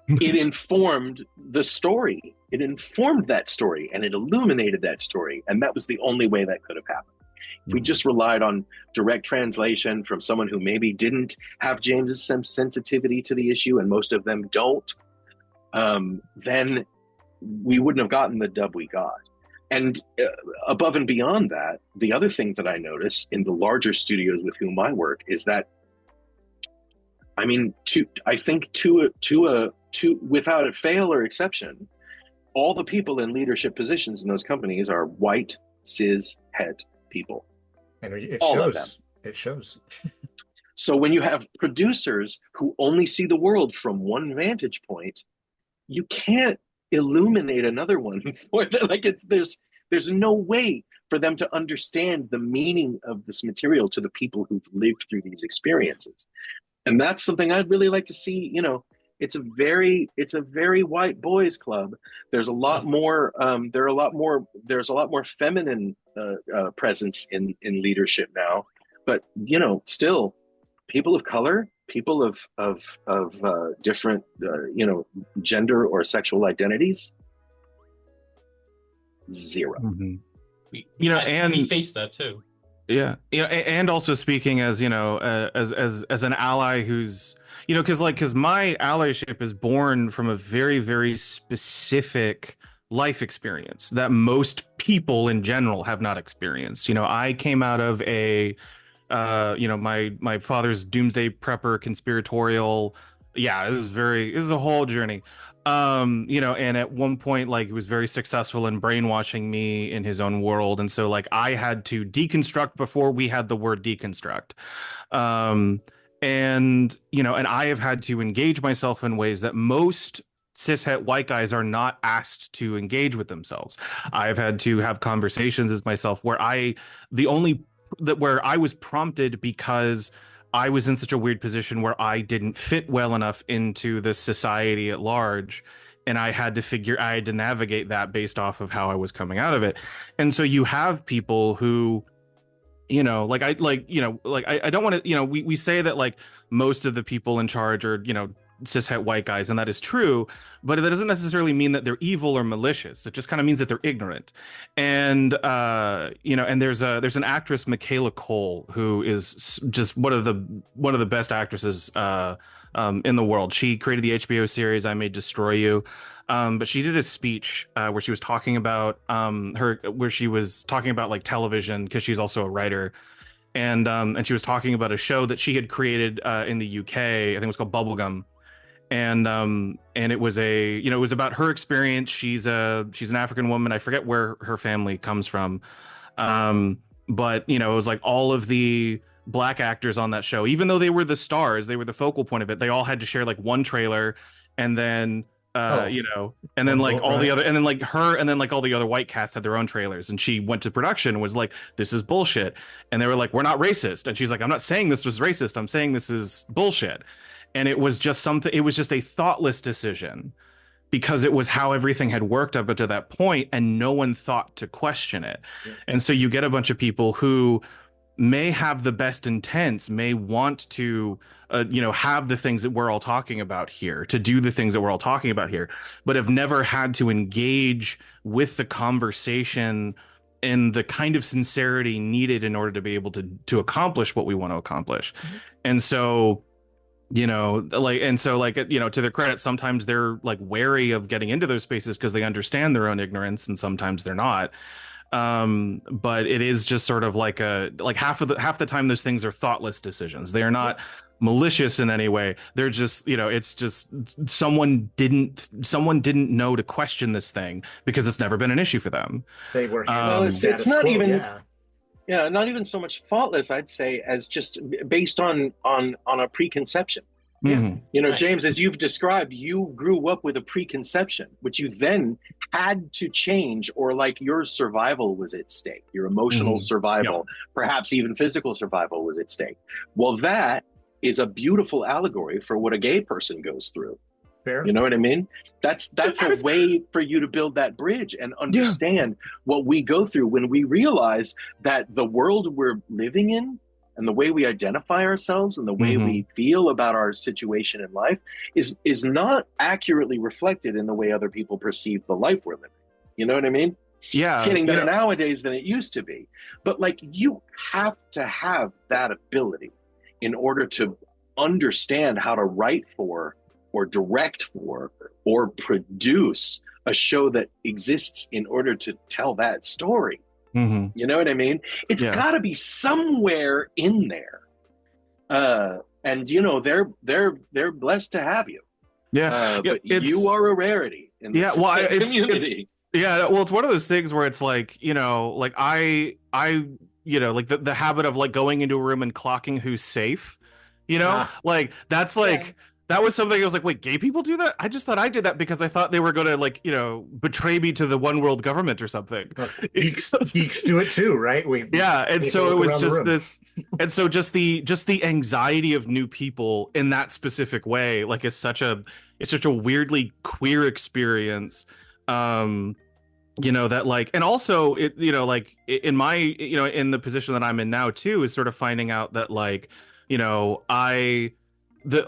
It informed the story. It informed that story and it illuminated that story. And that was the only way that could have happened. If we just relied on direct translation from someone who maybe didn't have James's sensitivity to the issue, and most of them don't, then we wouldn't have gotten the dub we got. And above and beyond that, the other thing that I notice in the larger studios with whom I work is that, I mean, without a fail or exception, all the people in leadership positions in those companies are white, cis, het people. And it all shows. Of them. It shows. So when you have producers who only see the world from one vantage point, you can't illuminate another one for them. Like there's no way for them to understand the meaning of this material to the people who've lived through these experiences. And that's something I'd really like to see. You know, it's a very white boys club. There's a lot more. There's a lot more feminine presence in leadership now. But you know, still, people of color, people of different gender or sexual identities, 0. And we face that too. Yeah, and also speaking as as an ally who's because my allyship is born from a very, very specific life experience that most people in general have not experienced. I came out of a my father's doomsday prepper conspiratorial. Yeah, this is a whole journey. And at one point, like, he was very successful in brainwashing me in his own world. And so, like, I had to deconstruct before we had the word deconstruct. And I have had to engage myself in ways that most cishet white guys are not asked to engage with themselves. I've had to have conversations as myself where I was prompted because I was in such a weird position where I didn't fit well enough into the society at large. And I had to navigate that based off of how I was coming out of it. And so you have people who, I don't want to, we say that like most of the people in charge are, cishet white guys, and that is true, but that doesn't necessarily mean that they're evil or malicious. It just kind of means that they're ignorant. And and there's an actress, Michaela Cole, who is just one of the best actresses in the world. She created the HBO series I May Destroy You, but she did a speech where she was talking about like television, because she's also a writer. And she was talking about a show that she had created in the UK. I think it was called Bubblegum. And it was it was about her experience. She's an African woman. I forget where her family comes from. But it was like all of the black actors on that show, even though they were the stars, they were the focal point of it, they all had to share like one trailer. And then you know, and then like all the other, and then like her, and then like all the other white cast had their own trailers, and she went to production and was like, this is bullshit. And they were like, we're not racist. And she's like, I'm not saying this was racist. I'm saying this is bullshit. And it was just something, it was just a thoughtless decision because it was how everything had worked up to that point and no one thought to question it. Yeah. And so you get a bunch of people who may have the best intents, may want to, you know, have the things that we're all talking about here, to do the things that we're all talking about here, but have never had to engage with the conversation and the kind of sincerity needed in order to be able to accomplish what we want to accomplish. Mm-hmm. And so, you know, like, and so like, you know, to their credit, sometimes they're like wary of getting into those spaces because they understand their own ignorance, and sometimes they're not. But it is just sort of like half the time those things are thoughtless decisions. They are not malicious in any way. They're just, you know, it's just someone didn't know to question this thing because it's never been an issue for them. They were it's not even not even so much thoughtless, I'd say, as just based on a preconception. Mm-hmm. You know, James, as you've described, you grew up with a preconception, which you then had to change, or like your survival was at stake, your emotional survival, perhaps even physical survival was at stake. Well, that is a beautiful allegory for what a gay person goes through. Fair. You know what I mean? That's a way for you to build that bridge and understand what we go through when we realize that the world we're living in and the way we identify ourselves and the way we feel about our situation in life is not accurately reflected in the way other people perceive the life we're living. You know what I mean? Yeah. It's getting better nowadays than it used to be. But like, you have to have that ability in order to understand how to write for or direct for or produce a show that exists in order to tell that story. You know what I mean? It's got to be somewhere in there, and you know they're blessed to have you. But you are a rarity in this community. It's one of those things where it's like, you know, like I you know, like the habit of like going into a room and clocking who's safe, you know, like that's like. That was something I was like, wait, gay people do that? I just thought I did that because I thought they were going to, like, you know, betray me to the one world government or something. Geeks do it too, right? And so it was just this, and so just the anxiety of new people in that specific way, like, it's such a weirdly queer experience. You know, that like, and also it, you know, like in my, you know, in the position that I'm in now too, is sort of finding out that, like, you know,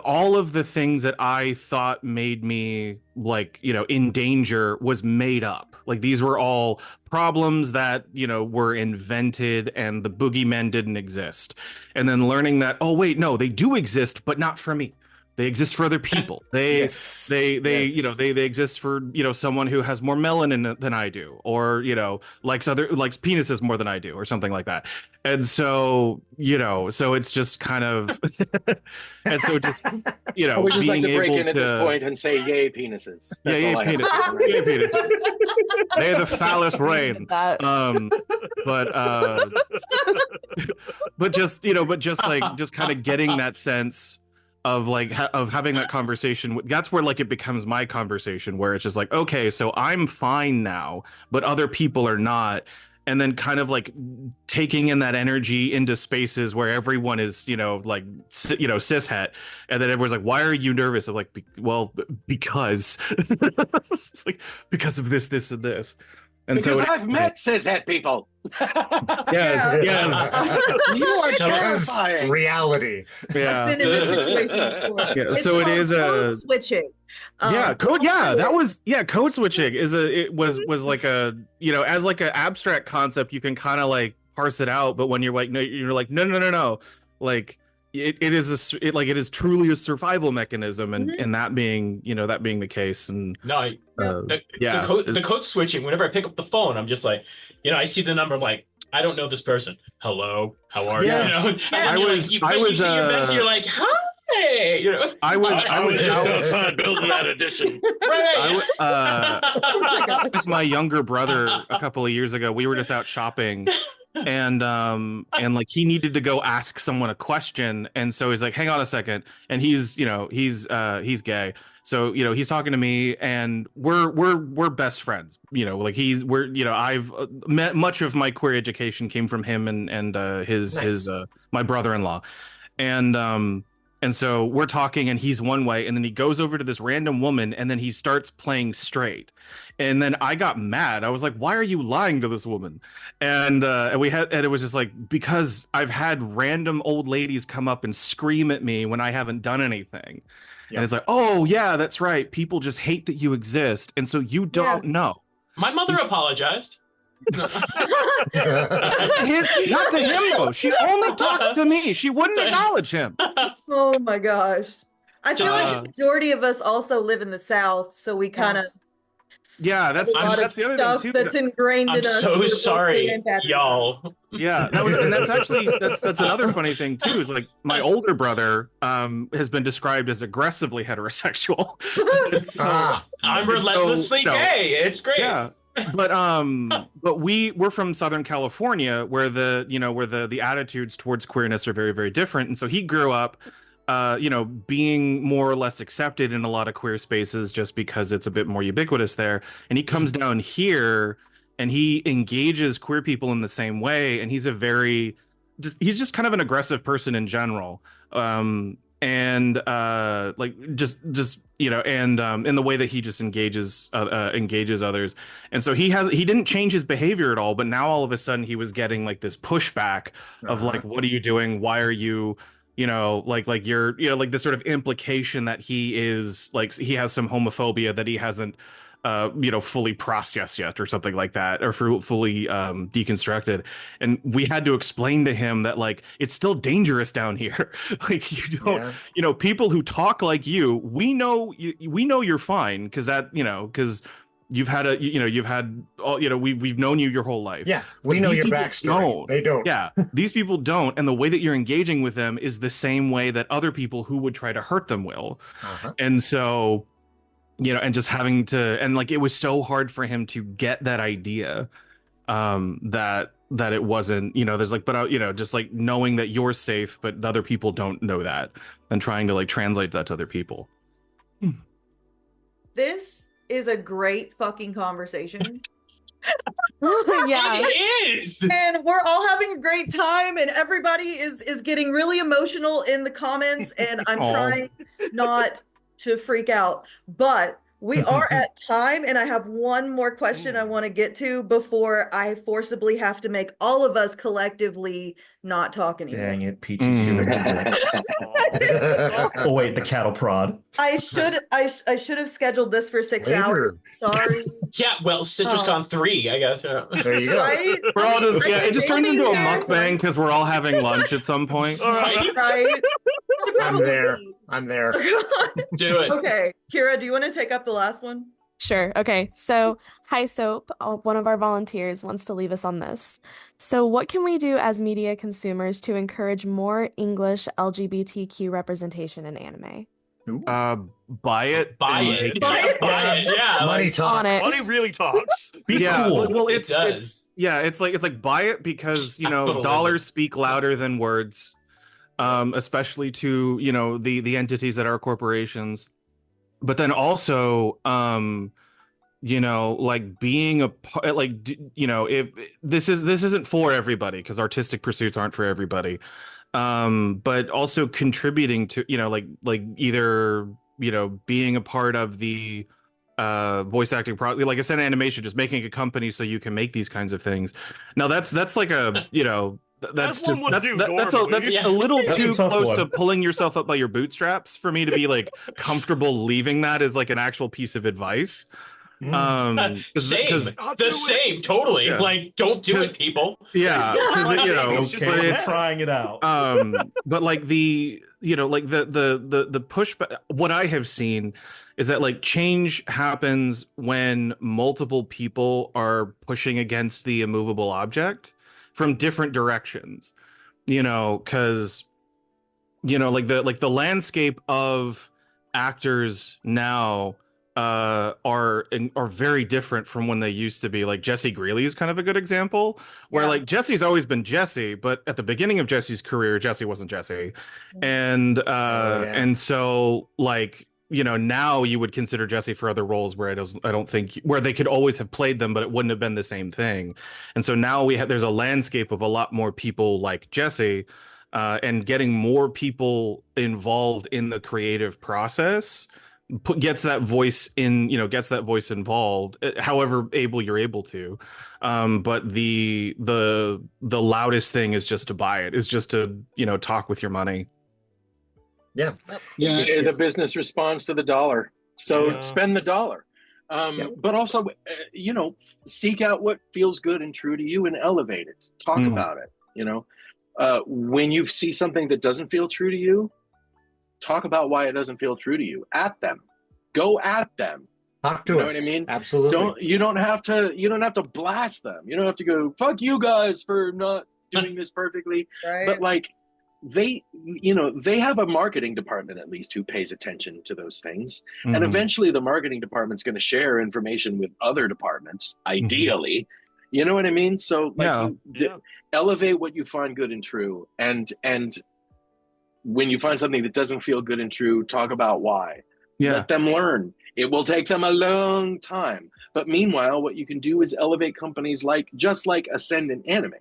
all of the things that I thought made me, like, you know, in danger was made up. Like, these were all problems that, you know, were invented and the boogeymen didn't exist. And then learning that, oh wait, no, they do exist, but not for me. They exist for other people. They you know, they exist for, you know, someone who has more melanin than I do, or, you know, likes penises more than I do, or something like that. And so, you know, so it's just kind of, and so just, you know, we just like to break in at this point and say, yay penises. That's yay penises. Yay penises. May the phallus reign. But just, you know, like, just kind of getting that sense of like of having that conversation. That's where like it becomes my conversation, where it's just like, okay, so I'm fine now, but other people are not. And then kind of like taking in that energy into spaces where everyone is, you know, like, you know, cishet, and then everyone's like, why are you nervous? I'm like, because it's like, because of this, and this. And because so I've met cishet people. Yes. You are terrifying. Reality. Yeah. I've been in this situation before. Yeah. So it is code switching. Code. Yeah, that was code switching was like a, you know, as like an abstract concept, you can kind of like parse it out, but when you're like, no, like it is truly a survival mechanism, and that being, you know, that being the case. And the code switching, whenever I pick up the phone, I'm just like, you know, I see the number, I'm like, I don't know this person. Hello, how are you? You know, you see your message, you're like, hi. You know, I was just outside building that addition. With my younger brother a couple of years ago, we were just out shopping. And like, he needed to go ask someone a question, and so he's like, hang on a second, and he's, you know, he's gay, So, he's talking to me, and we're best friends. Like I've met much of my queer education came from him and his my brother-in-law. And so we're talking, and he's one way, and then he goes over to this random woman, and then he starts playing straight. And then I got mad. I was like, "Why are you lying to this woman?" And it was just like, because I've had random old ladies come up and scream at me when I haven't done anything. Yep. And it's like, "Oh yeah, that's right. People just hate that you exist, and so you don't know." My mother apologized. Not to him though. She only talks to me. She wouldn't acknowledge him. Oh my gosh. I feel like the majority of us also live in the South, so we kind of that's the other thing too. That's ingrained in us. I'm so sorry, y'all. Yeah, that's another funny thing too. Is like my older brother has been described as aggressively heterosexual. I'm relentlessly gay. It's great. Yeah. But we're from Southern California, where the attitudes towards queerness are very, very different. And so he grew up being more or less accepted in a lot of queer spaces just because it's a bit more ubiquitous there. And he comes down here and he engages queer people in the same way, and he's just kind of an aggressive person in general. In the way that he just engages others. And so he didn't change his behavior at all, but now all of a sudden he was getting like this pushback of like, what are you doing? Why are you, like this sort of implication that he is like, he has some homophobia that he hasn't fully processed yet, or something like that, or fully deconstructed. And we had to explain to him that like it's still dangerous down here. Like you don't, people who talk like you, we know you're fine, because you've had we've known you your whole life. Yeah, we know your backstory. They don't. Yeah, these people don't, and the way that you're engaging with them is the same way that other people who would try to hurt them will. And so, and just having to, and like it was so hard for him to get that idea, that it wasn't, there's like, but just like knowing that you're safe, but other people don't know that, and trying to like translate that to other people. This is a great fucking conversation. Yeah, it is. And we're all having a great time, and everybody is getting really emotional in the comments, and I'm trying not to freak out, but we are at time, and I have one more question I want to get to before I forcibly have to make all of us collectively not talk anymore. Dang it, Peachie should have Oh wait, the cattle prod. I should have scheduled this for 6 hours. Sorry. Yeah, well, CitrusCon 3, I guess. There you go. Right? We're all just it just turns into a mukbang because we're all having lunch at some point. Right. I'm there. Do it. Okay, Kira, do you want to take up the last one? Sure. Okay. So, Hi Soap, one of our volunteers, wants to leave us on this. So, what can we do as media consumers to encourage more English LGBTQ representation in anime? Buy it. Yeah. Money talks. Money really talks. Be cool. Well, it's like buy it because dollars speak louder than words, especially to the entities that are corporations. But then also, like being a part, like if this isn't for everybody, because artistic pursuits aren't for everybody. But also contributing to like either being a part of the voice acting like Ascendent Animation, just making a company so you can make these kinds of things. Now that's like a that's a little too close to pulling yourself up by your bootstraps for me to be like comfortable leaving that as like an actual piece of advice. Same, totally. Yeah. Like, don't do it, people. Yeah, because it's trying it out. But like the pushback. What I have seen is that like change happens when multiple people are pushing against the immovable object from different directions. Because like the landscape of actors now are very different from when they used to be. Like Jesse Greeley is kind of a good example, where like Jesse's always been Jesse, but at the beginning of Jesse's career, Jesse wasn't Jesse. And and so like now you would consider Jesse for other roles where I don't think where they could always have played them, but it wouldn't have been the same thing. And so now there's a landscape of a lot more people like Jesse, and getting more people involved in the creative process gets that voice involved, however able you're able to. But the loudest thing is just to buy it, is just to, talk with your money. Yeah. It's a business response to the dollar. So spend the dollar. But also, seek out what feels good and true to you and elevate it. Talk about it. When you see something that doesn't feel true to you, talk about why it doesn't feel true to you. At them. Go at them. Talk to us. What I mean? Absolutely. You don't have to blast them. You don't have to go, fuck you guys for not doing this perfectly. Right. But like, they have a marketing department at least who pays attention to those things. And eventually the marketing department's going to share information with other departments, ideally. You know what I mean? So like, elevate what you find good and true. And when you find something that doesn't feel good and true, talk about why. Let them learn. It will take them a long time. But meanwhile, what you can do is elevate companies just like Ascendant Anime,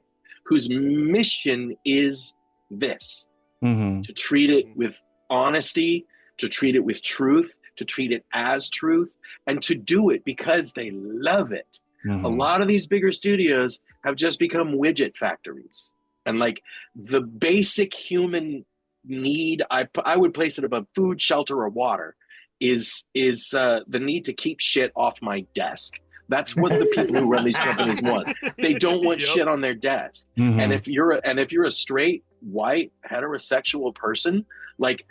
whose mission is this, to treat it with honesty, to treat it with truth, to treat it as truth, and to do it because they love it. A lot of these bigger studios have just become widget factories. And like the basic human need, I would place it above food, shelter, or water, is the need to keep shit off my desk. That's what the people who run these companies want. They don't want shit on their desk. And if you're a straight, white, heterosexual person, like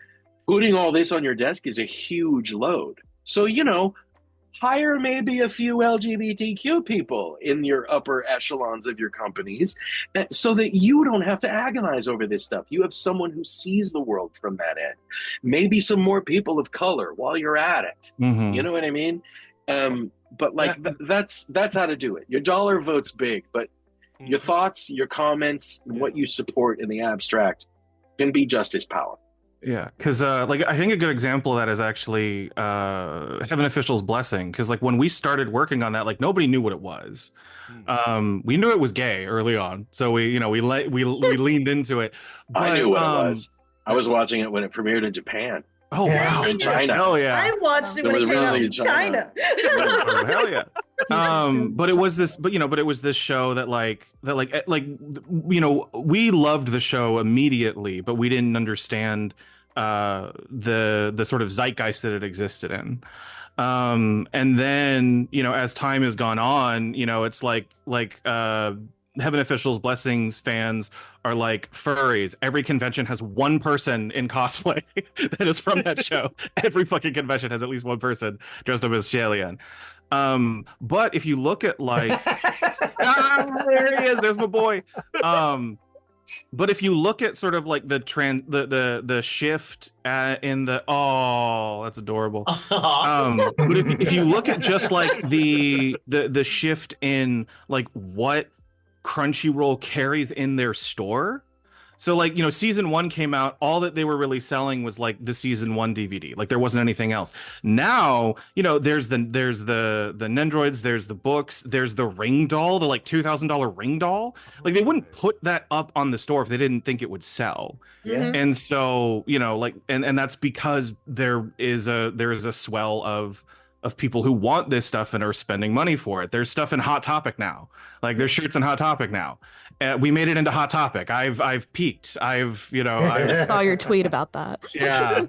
putting all this on your desk is a huge load. So, hire maybe a few LGBTQ people in your upper echelons of your companies so that you don't have to agonize over this stuff. You have someone who sees the world from that end. Maybe some more people of color while you're at it. You know what I mean? But like that's how to do it. Your dollar vote's big, but your thoughts, your comments, what you support in the abstract can be just as powerful. Yeah, because I think a good example of that is actually Heaven Official's Blessing. Because like when we started working on that, like nobody knew what it was. We knew it was gay early on, so we leaned into it. But, I knew what it was. I was watching it when it premiered in Japan. Oh wow! In China. Hell yeah! I watched it when it came out in China. Oh, hell yeah! But it was this show that we loved the show immediately, but we didn't understand the sort of zeitgeist that it existed in. And then as time has gone on, it's like Heaven Official's Blessings fans are like furries. Every convention has one person in cosplay that is from that show. Every fucking convention has at least one person dressed up as Shalian. But if you look at like, there he is. There's my boy. But if you look at sort of like the shift in the that's adorable. But if you look at just like the shift in like what Crunchyroll carries in their store. So like, season 1 came out, all that they were really selling was like the season 1 DVD. Like there wasn't anything else. Now, there's the Nendroids, there's the books, there's the ring doll, the like $2,000 ring doll. Like they wouldn't put that up on the store if they didn't think it would sell. Yeah. And so, and that's because there is a swell of people who want this stuff and are spending money for it. There's stuff in Hot Topic now. Like there's shirts in Hot Topic now. We made it into Hot Topic. I've peaked. I saw your tweet about that. Yeah.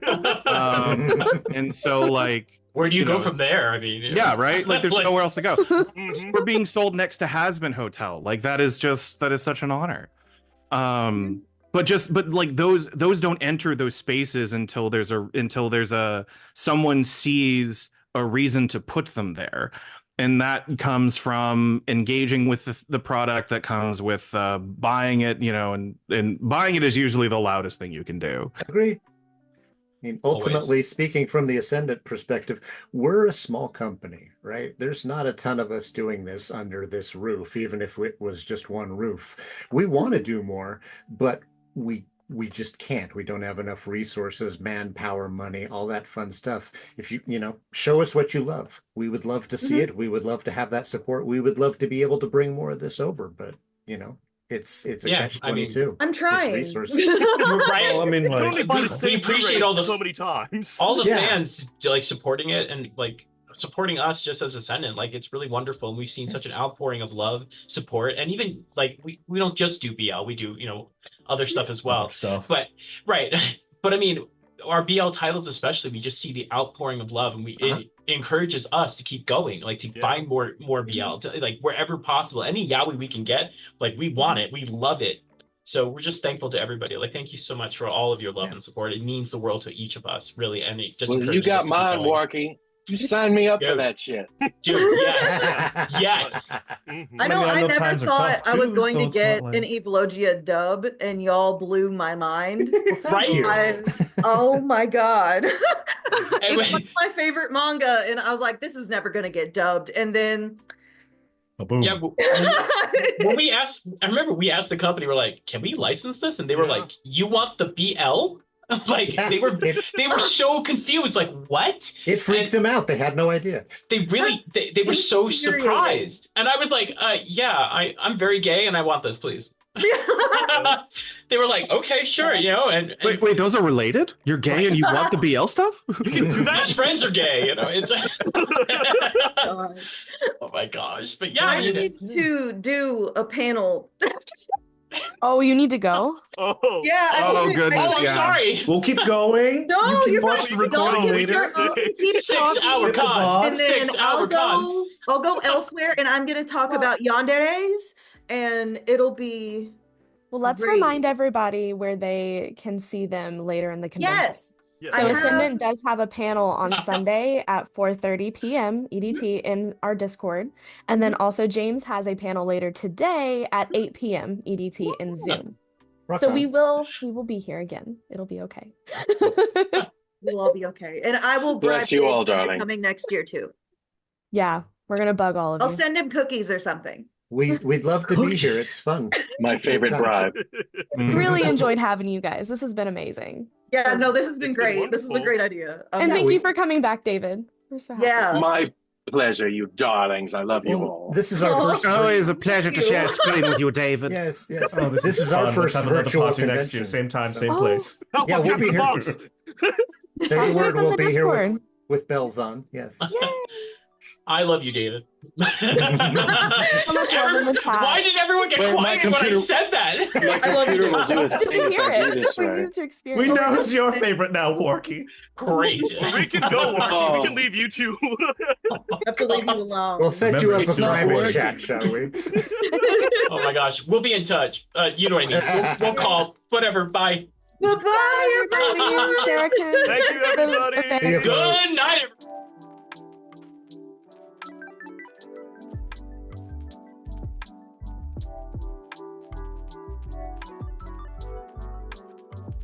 And so like, where do you go from there? I mean, yeah, right. Like there's nowhere else to go. We're being sold next to Hasbin Hotel. Like that is such an honor. But like those don't enter those spaces until there's a someone sees a reason to put them there. And that comes from engaging with the product, that comes with buying it, and buying it is usually the loudest thing you can do. Agree. I mean, ultimately, speaking from the Ascendant perspective, we're a small company, right? There's not a ton of us doing this under this roof, even if it was just one roof. We want to do more, but we we just can't. We don't have enough resources, manpower, money, all that fun stuff. If you show us what you love. We would love to see it. We would love to have that support. We would love to be able to bring more of this over, but it's a catch-22. I'm trying. It's resources. Right? Well, I mean, like, we appreciate all the so many times. all the fans like supporting it and like supporting us just as Ascendant. Like it's really wonderful. And we've seen such an outpouring of love, support, and even like we don't just do BL, we do other stuff as well. But right. But I mean, our BL titles especially, we just see the outpouring of love, and it encourages us to keep going, like to find more BL, to, like wherever possible. Any yaoi we can get, like we want it, we love it. So we're just thankful to everybody. Like, thank you so much for all of your love and support. It means the world to each of us, really. And it just you got mine, Warky. You sign me up for that shit. Dude, yes. Yes. I know I never thought I was going to get an Evilogia dub, and y'all blew my mind. Right? Oh my God. It's one of my favorite manga, and I was like, this is never going to get dubbed. And then yeah, when we asked, I remember we asked the company, we're like, can we license this? And they were like, you want the BL? Like they were so confused, like what? It freaked them out. They had no idea. They really they were so surprised. And I was like, yeah, I'm very gay and I want this, please. They were like, okay, sure, and wait, those are related? You're gay and you want the BL stuff? You can do that. Best friends are gay, it's oh my gosh. But yeah, I need to do a panel. Oh, you need to go? Oh. Yeah. Oh, goodness. I'm sorry. We'll keep going. No, you can you're watch the recording later. 6-hour con. And then I'll go elsewhere, and I'm going to talk about yanderes, and it'll be Well, let's remind everybody where they can see them later in the convention. Yes. So Ascendant does have a panel on Sunday at 4:30 p.m. EDT in our Discord. And then also James has a panel later today at 8 p.m. EDT in Zoom. So we will be here again. It'll be okay. We'll all be okay. And I will bless you all, darling. Coming next year too. Yeah, we're gonna bug all of you. I'll send him cookies or something. We'd love to be here. It's fun. My favorite bribe. Really enjoyed having you guys. This has been amazing. Yeah, no, this has been great. This was a great idea. And thank you for coming back, David. We're so happy. My pleasure, you darlings. I love you all. This is our first. Always a pleasure to share screen with you, David. Yes. This is our first virtual convention. Next year, same time, same place. Yeah, we'll be here. Say the word. We'll be here with bells on. Yes. I love you, David. So much love in the chat. Why did everyone get quiet when I said that? My computer will do a thing if I do this right. We know who's your favorite now, Warky. Great. We can go, Warky. We can leave you two. Have to leave you alone. We'll set you up a private chat, shall we? Oh my gosh. We'll be in touch. You know what I mean. We'll call. Whatever. Bye. Bye-bye, everybody. Sarah, thank you, everybody. See you, Good night, everybody.